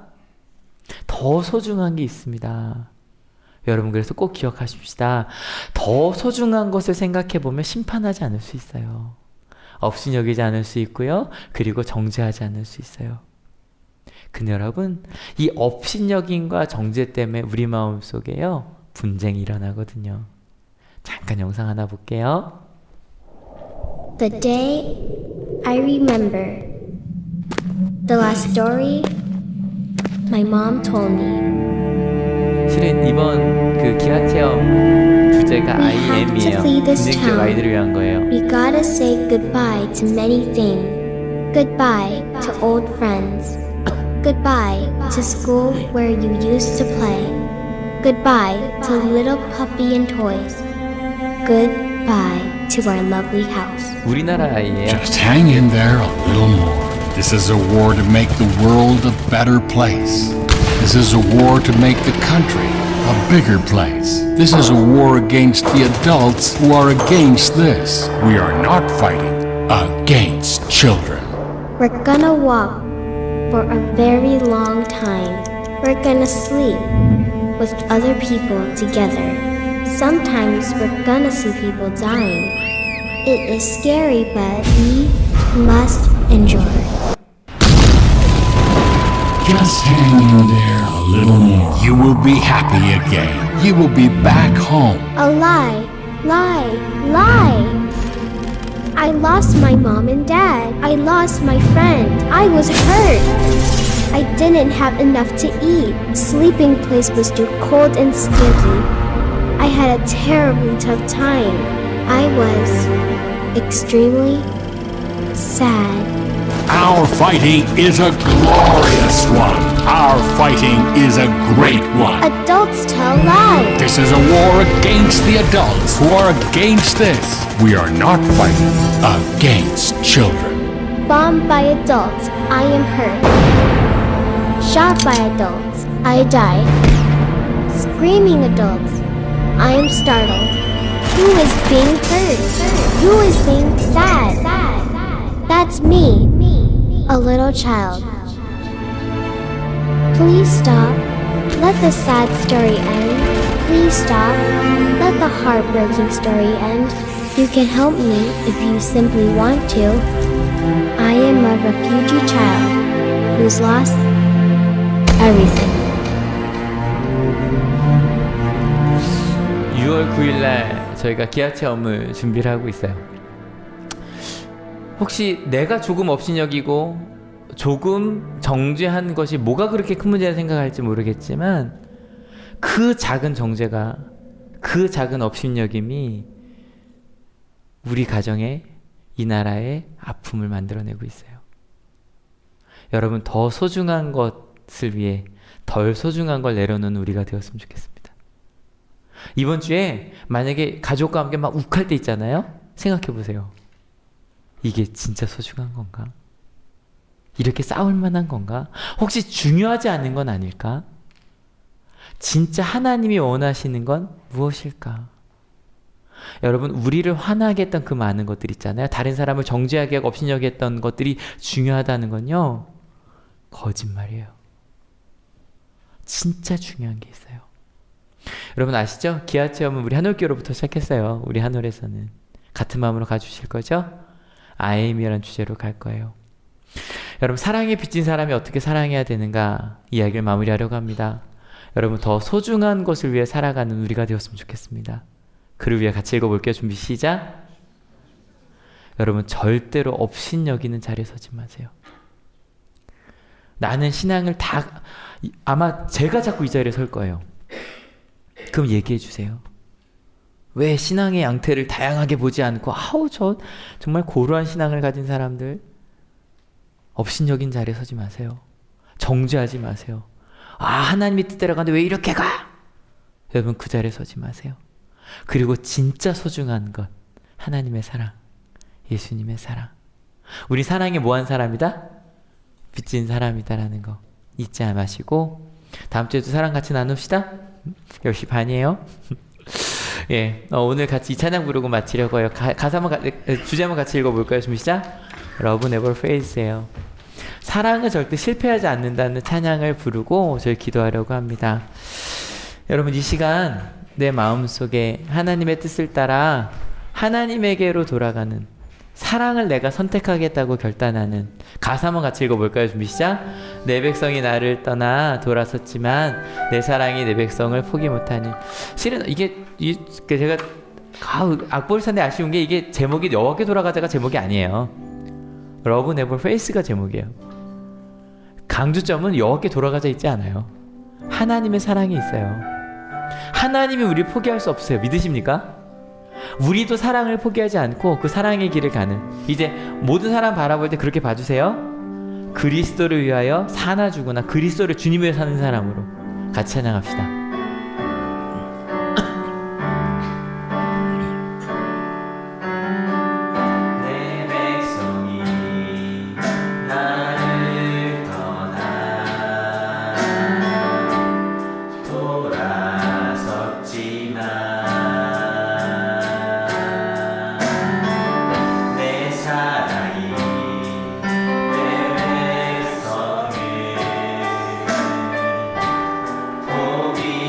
더 소중한 게 있습니다. 여러분, 그래서 꼭 기억하십시다. 더 소중한 것을 생각해보면 심판하지 않을 수 있어요. 업신여기지 않을 수 있고요. 그리고 정죄하지 않을 수 있어요. 근데 여러분, 이 업신여김과 정죄 때문에 우리 마음속에요, 분쟁이 일어나거든요. 잠깐 영상 하나 볼게요. The day I remember. The last story my mom told me. 실은 이번 그 기아 체험 주제가 We have to IM이에요. flee this 분쟁 지역 town. 아이들을 위한 거예요. We gotta say goodbye to many things. Goodbye to old friends. Goodbye to school where you used to play. Goodbye to little puppy and toys. Goodbye to our lovely house. 우리나라 아이예요. Just hang in there a little more. This is a war to make the world a better place. This is a war to make the country a bigger place. This is a war against the adults who are against this. We are not fighting against children. We're gonna walk for a very long time. We're gonna sleep with other people together. Sometimes we're gonna see people dying. It is scary, but we must endure. Just hang in there a little more. You will be happy again. You will be back home. A lie, lie, lie. I lost my mom and dad. I lost my friend. I was hurt. I didn't have enough to eat. Sleeping place was too cold and stinky. I had a terribly tough time. I was extremely sad. Our fighting is a glorious one. Our fighting is a great one. Adults tell lies. This is a war against the adults who are against this. We are not fighting against children. Bombed by adults, I am hurt. Shot by adults, I die. Screaming adults, I am startled. Who is being hurt? Who is being sad? That's me, a little child. Please stop. Let the sad story end. Please stop. Let the heartbreaking story end. You can help me if you simply want to. I am a refugee child who's lost everything. 6월 9일날 저희가 기아 체험을 준비를 하고 있어요. 혹시 내가 조금 업신여기고 조금 정죄한 것이 뭐가 그렇게 큰 문제라 생각할지 모르겠지만, 그 작은 정죄가, 그 작은 업신여김이 우리 가정에, 이 나라의 아픔을 만들어내고 있어요. 여러분, 더 소중한 것을 위해 덜 소중한 걸 내려놓는 우리가 되었으면 좋겠습니다. 이번 주에 만약에 가족과 함께 막 욱할 때 있잖아요. 생각해 보세요. 이게 진짜 소중한 건가? 이렇게 싸울 만한 건가? 혹시 중요하지 않은 건 아닐까? 진짜 하나님이 원하시는 건 무엇일까? 여러분, 우리를 화나게 했던 그 많은 것들 있잖아요. 다른 사람을 정죄하게 하고 업신여게 했던 것들이 중요하다는 건요, 거짓말이에요. 진짜 중요한 게 있어요. 여러분 아시죠? 기아체험은 우리 한올교로부터 시작했어요. 우리 한올에서는. 같은 마음으로 가주실 거죠? 아임이라는 주제로 갈 거예요. 여러분, 사랑에 빚진 사람이 어떻게 사랑해야 되는가 이야기를 마무리하려고 합니다. 여러분, 더 소중한 것을 위해 살아가는 우리가 되었으면 좋겠습니다. 그를 위해 같이 읽어볼게요. 준비 시작. 여러분, 절대로 업신여기는 자리에 서지 마세요. 나는 신앙을 아마 제가 자꾸 이 자리에 설 거예요. 그럼 얘기해 주세요. 왜 신앙의 양태를 다양하게 보지 않고 저 정말 고루한 신앙을 가진 사람들, 업신여긴 자리에 서지 마세요. 정죄하지 마세요. 하나님이 뜻대로 가는데 왜 이렇게 가? 여러분, 그 자리에 서지 마세요. 그리고 진짜 소중한 것, 하나님의 사랑, 예수님의 사랑. 우리 사랑에 뭐한 사람이다? 빚진 사람이다라는 거 잊지 마시고, 다음 주에도 사랑 같이 나눕시다. 10시 반이에요. 예, 오늘 같이 이 찬양 부르고 마치려고 해요. 가사 주제 한번 같이 읽어볼까요? 준비 시작. Love never fails예요. 사랑은 절대 실패하지 않는다는 찬양을 부르고 저희 기도하려고 합니다. 여러분, 이 시간 내 마음속에 하나님의 뜻을 따라 하나님에게로 돌아가는, 사랑을 내가 선택하겠다고 결단하는 가사 한번 같이 읽어볼까요? 준비 시작. 내 백성이 나를 떠나 돌아섰지만 내 사랑이 내 백성을 포기 못하니. 실은 이게 제가 악보를 아쉬운 게, 이게 제목이 여호와께 돌아가자가 제목이 아니에요. Love never fails가 제목이에요. 강조점은 여호와께 돌아가자 있지 않아요. 하나님의 사랑이 있어요. 하나님이 우리를 포기할 수 없어요. 믿으십니까? 우리도 사랑을 포기하지 않고 그 사랑의 길을 가는, 이제 모든 사람 바라볼 때 그렇게 봐주세요. 그리스도를 위하여 사나 죽으나 그리스도를 주님 위해 사는 사람으로 같이 찬양합시다. 포기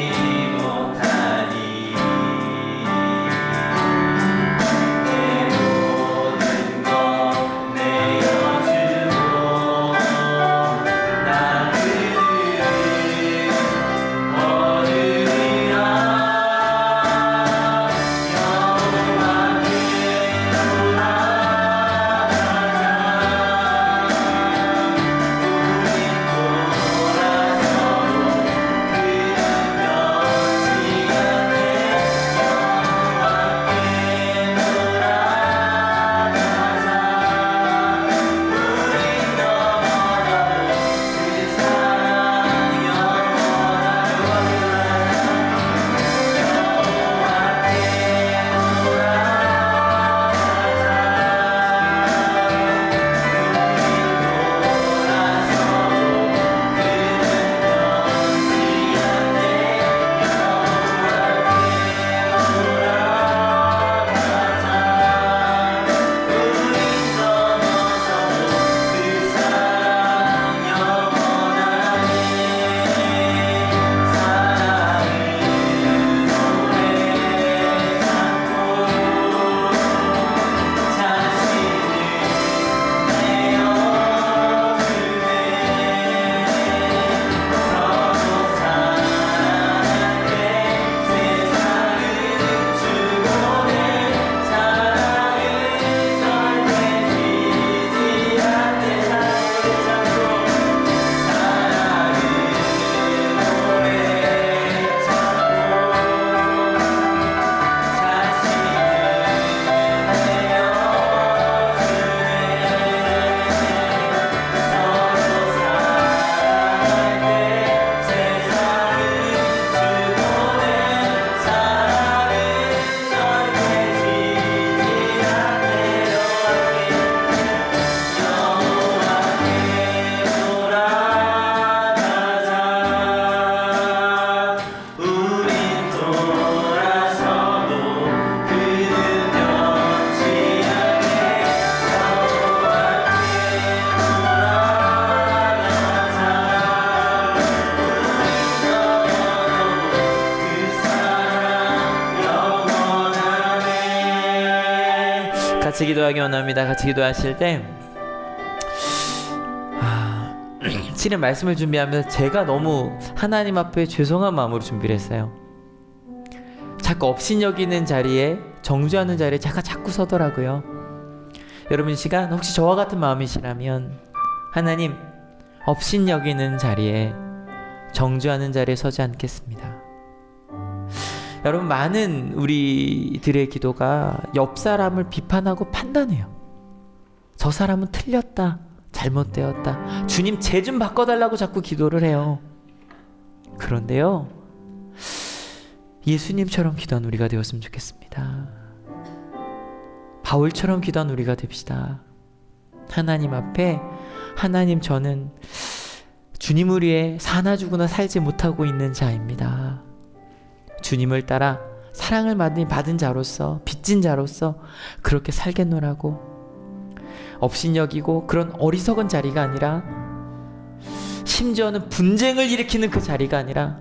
같이 기도하기 원합니다. 같이 기도하실 때 실은 말씀을 준비하면서 제가 너무 하나님 앞에 죄송한 마음으로 준비를 했어요. 자꾸 업신여기는 자리에, 정죄하는 자리에 제가 자꾸 서더라고요. 여러분 이 시간 혹시 저와 같은 마음이시라면 하나님, 업신여기는 자리에, 정죄하는 자리에 서지 않겠습니다. 여러분, 많은 우리들의 기도가 옆 사람을 비판하고 판단해요. 저 사람은 틀렸다, 잘못되었다, 주님 쟤 좀 바꿔달라고 자꾸 기도를 해요. 그런데요, 예수님처럼 기도한 우리가 되었으면 좋겠습니다. 바울처럼 기도한 우리가 됩시다. 하나님 앞에, 하나님, 저는 주님을 위해 사나 죽으나 살지 못하고 있는 자입니다. 주님을 따라 사랑을 받은 자로서, 빚진 자로서 그렇게 살겠노라고, 업신여기고 그런 어리석은 자리가 아니라, 심지어는 분쟁을 일으키는 그 자리가 아니라,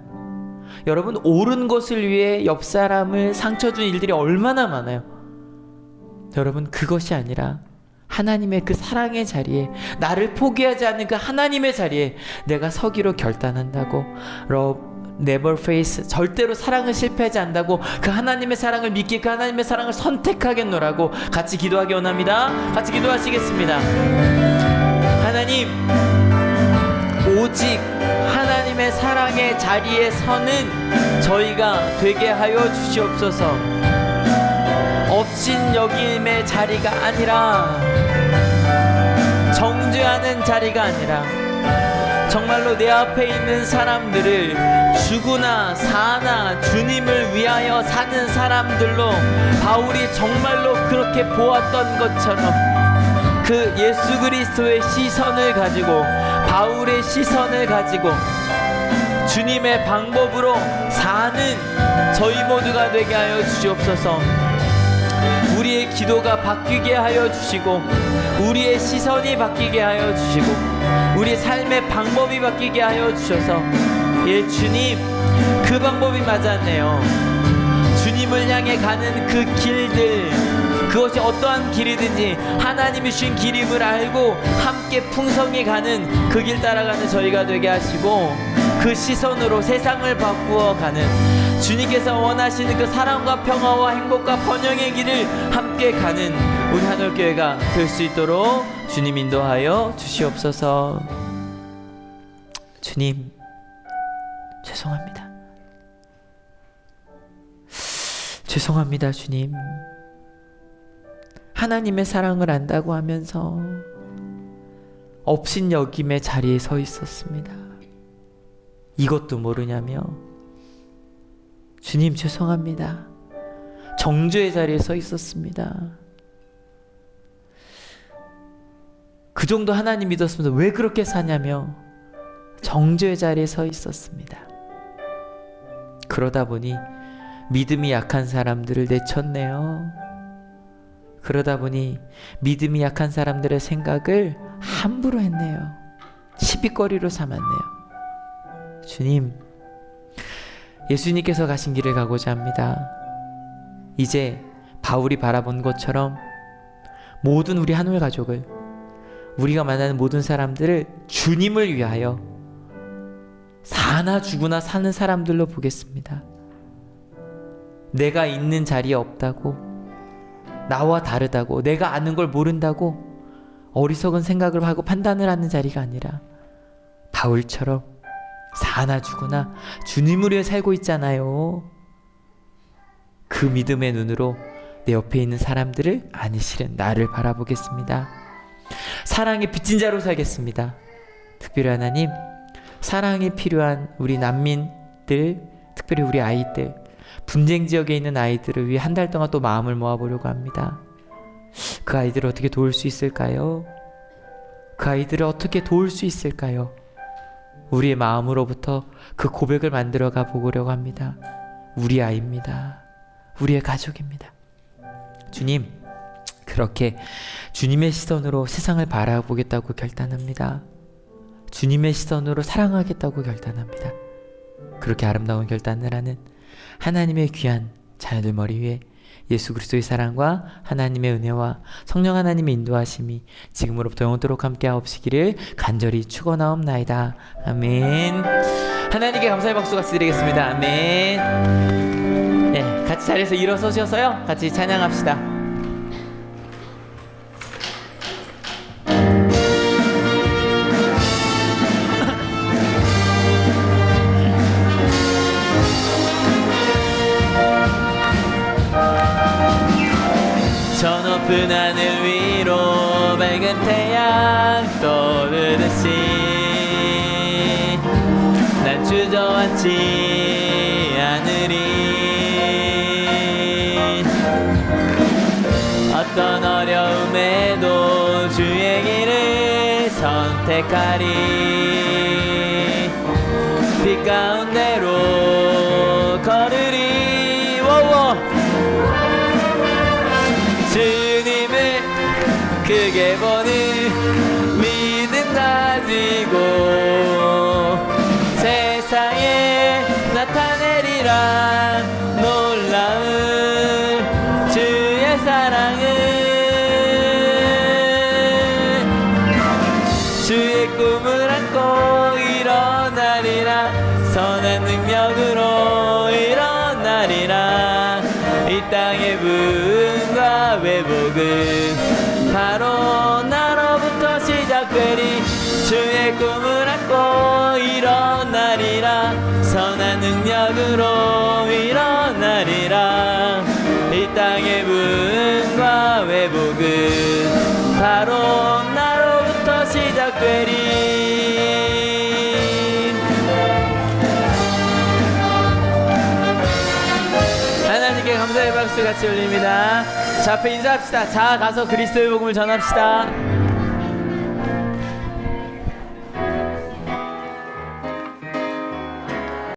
여러분, 옳은 것을 위해 옆 사람을 상처 준 일들이 얼마나 많아요. 여러분, 그것이 아니라 하나님의 그 사랑의 자리에, 나를 포기하지 않는 그 하나님의 자리에 내가 서기로 결단한다고, never face, 절대로 사랑은 실패하지 않는다고, 그 하나님의 사랑을 믿기, 그 하나님의 사랑을 선택하겠노라고 같이 기도하기 원합니다. 같이 기도하시겠습니다. 하나님, 오직 하나님의 사랑의 자리에 서는 저희가 되게 하여 주시옵소서. 업신여김의 자리가 아니라, 정죄하는 자리가 아니라, 정말로 내 앞에 있는 사람들을 죽으나 사나 주님을 위하여 사는 사람들로, 바울이 정말로 그렇게 보았던 것처럼 그 예수 그리스도의 시선을 가지고, 바울의 시선을 가지고 주님의 방법으로 사는 저희 모두가 되게 하여 주시옵소서. 우리의 기도가 바뀌게 하여 주시고, 우리의 시선이 바뀌게 하여 주시고, 우리의 삶의 방법이 바뀌게 하여 주셔서, 예, 주님, 그 방법이 맞았네요. 주님을 향해 가는 그 길들, 그것이 어떠한 길이든지 하나님이 주신 길임을 알고 함께 풍성히 가는 그 길 따라가는 저희가 되게 하시고, 그 시선으로 세상을 바꾸어 가는, 주님께서 원하시는 그 사랑과 평화와 행복과 번영의 길을 함께 가는 우리 한올교회가 될 수 있도록 주님 인도하여 주시옵소서. 주님, 죄송합니다. 죄송합니다, 주님. 하나님의 사랑을 안다고 하면서 업신여김의 자리에 서 있었습니다. 이것도 모르냐며. 주님, 죄송합니다. 정죄의 자리에 서 있었습니다. 그 정도 하나님 믿었으면서 왜 그렇게 사냐며 정죄의 자리에 서 있었습니다. 그러다 보니 믿음이 약한 사람들을 내쳤네요. 그러다 보니 믿음이 약한 사람들의 생각을 함부로 했네요. 시비거리로 삼았네요. 주님, 예수님께서 가신 길을 가고자 합니다. 이제 바울이 바라본 것처럼 모든 우리 한올 가족을, 우리가 만나는 모든 사람들을 주님을 위하여 사나 죽으나 사는 사람들로 보겠습니다. 내가 있는 자리에 없다고, 나와 다르다고, 내가 아는 걸 모른다고 어리석은 생각을 하고 판단을 하는 자리가 아니라, 바울처럼 사나 죽으나 주님을 위해 살고 있잖아요. 그 믿음의 눈으로 내 옆에 있는 사람들을, 아니 실은 나를 바라보겠습니다. 사랑에 빚진 자로 살겠습니다. 특별히 하나님, 사랑이 필요한 우리 난민들, 특별히 우리 아이들, 분쟁 지역에 있는 아이들을 위해 한 달 동안 또 마음을 모아보려고 합니다. 그 아이들을 어떻게 도울 수 있을까요? 그 아이들을 어떻게 도울 수 있을까요? 우리의 마음으로부터 그 고백을 만들어가 보려고 합니다. 우리 아이입니다. 우리의 가족입니다. 주님, 그렇게 주님의 시선으로 세상을 바라보겠다고 결단합니다. 주님의 시선으로 사랑하겠다고 결단합니다. 그렇게 아름다운 결단을 하는 하나님의 귀한 자녀들 머리 위에 예수 그리스도의 사랑과 하나님의 은혜와 성령 하나님의 인도하심이 지금으로부터 영원토록 함께하옵시기를 간절히 축원하옵나이다. 아멘. 하나님께 감사의 박수 같이 드리겠습니다. 아멘. 네, 같이 자리에서 일어서셔서요, 같이 찬양합시다. 저 높은 하늘 위로 밝은 태양 떠오르듯이 난 주저앉지 않으리. 어떤 어려움에도 주의 길을 선택하리. 빛 가운데로 걸으리. 워워. 주님을 크게 보는 믿음 가지고 세상에 나타내리라. 놀라운 주의 사랑을 주의 꿈을 안고 일어나리라. 선한 능력으로 일어나리라. 이 땅의 부흥과 회복은 바로 나로부터 시작되리. 주의 꿈을 안고 일어나리라. 선한 능력으로 일어나리라. 이 땅의 부흥과 회복은 바로 나로부터 시작되리. 하나님께 감사의 박수 같이 올립니다. 자, 앞에 인사합시다. 자, 가서 그리스도의 복음을 전합시다.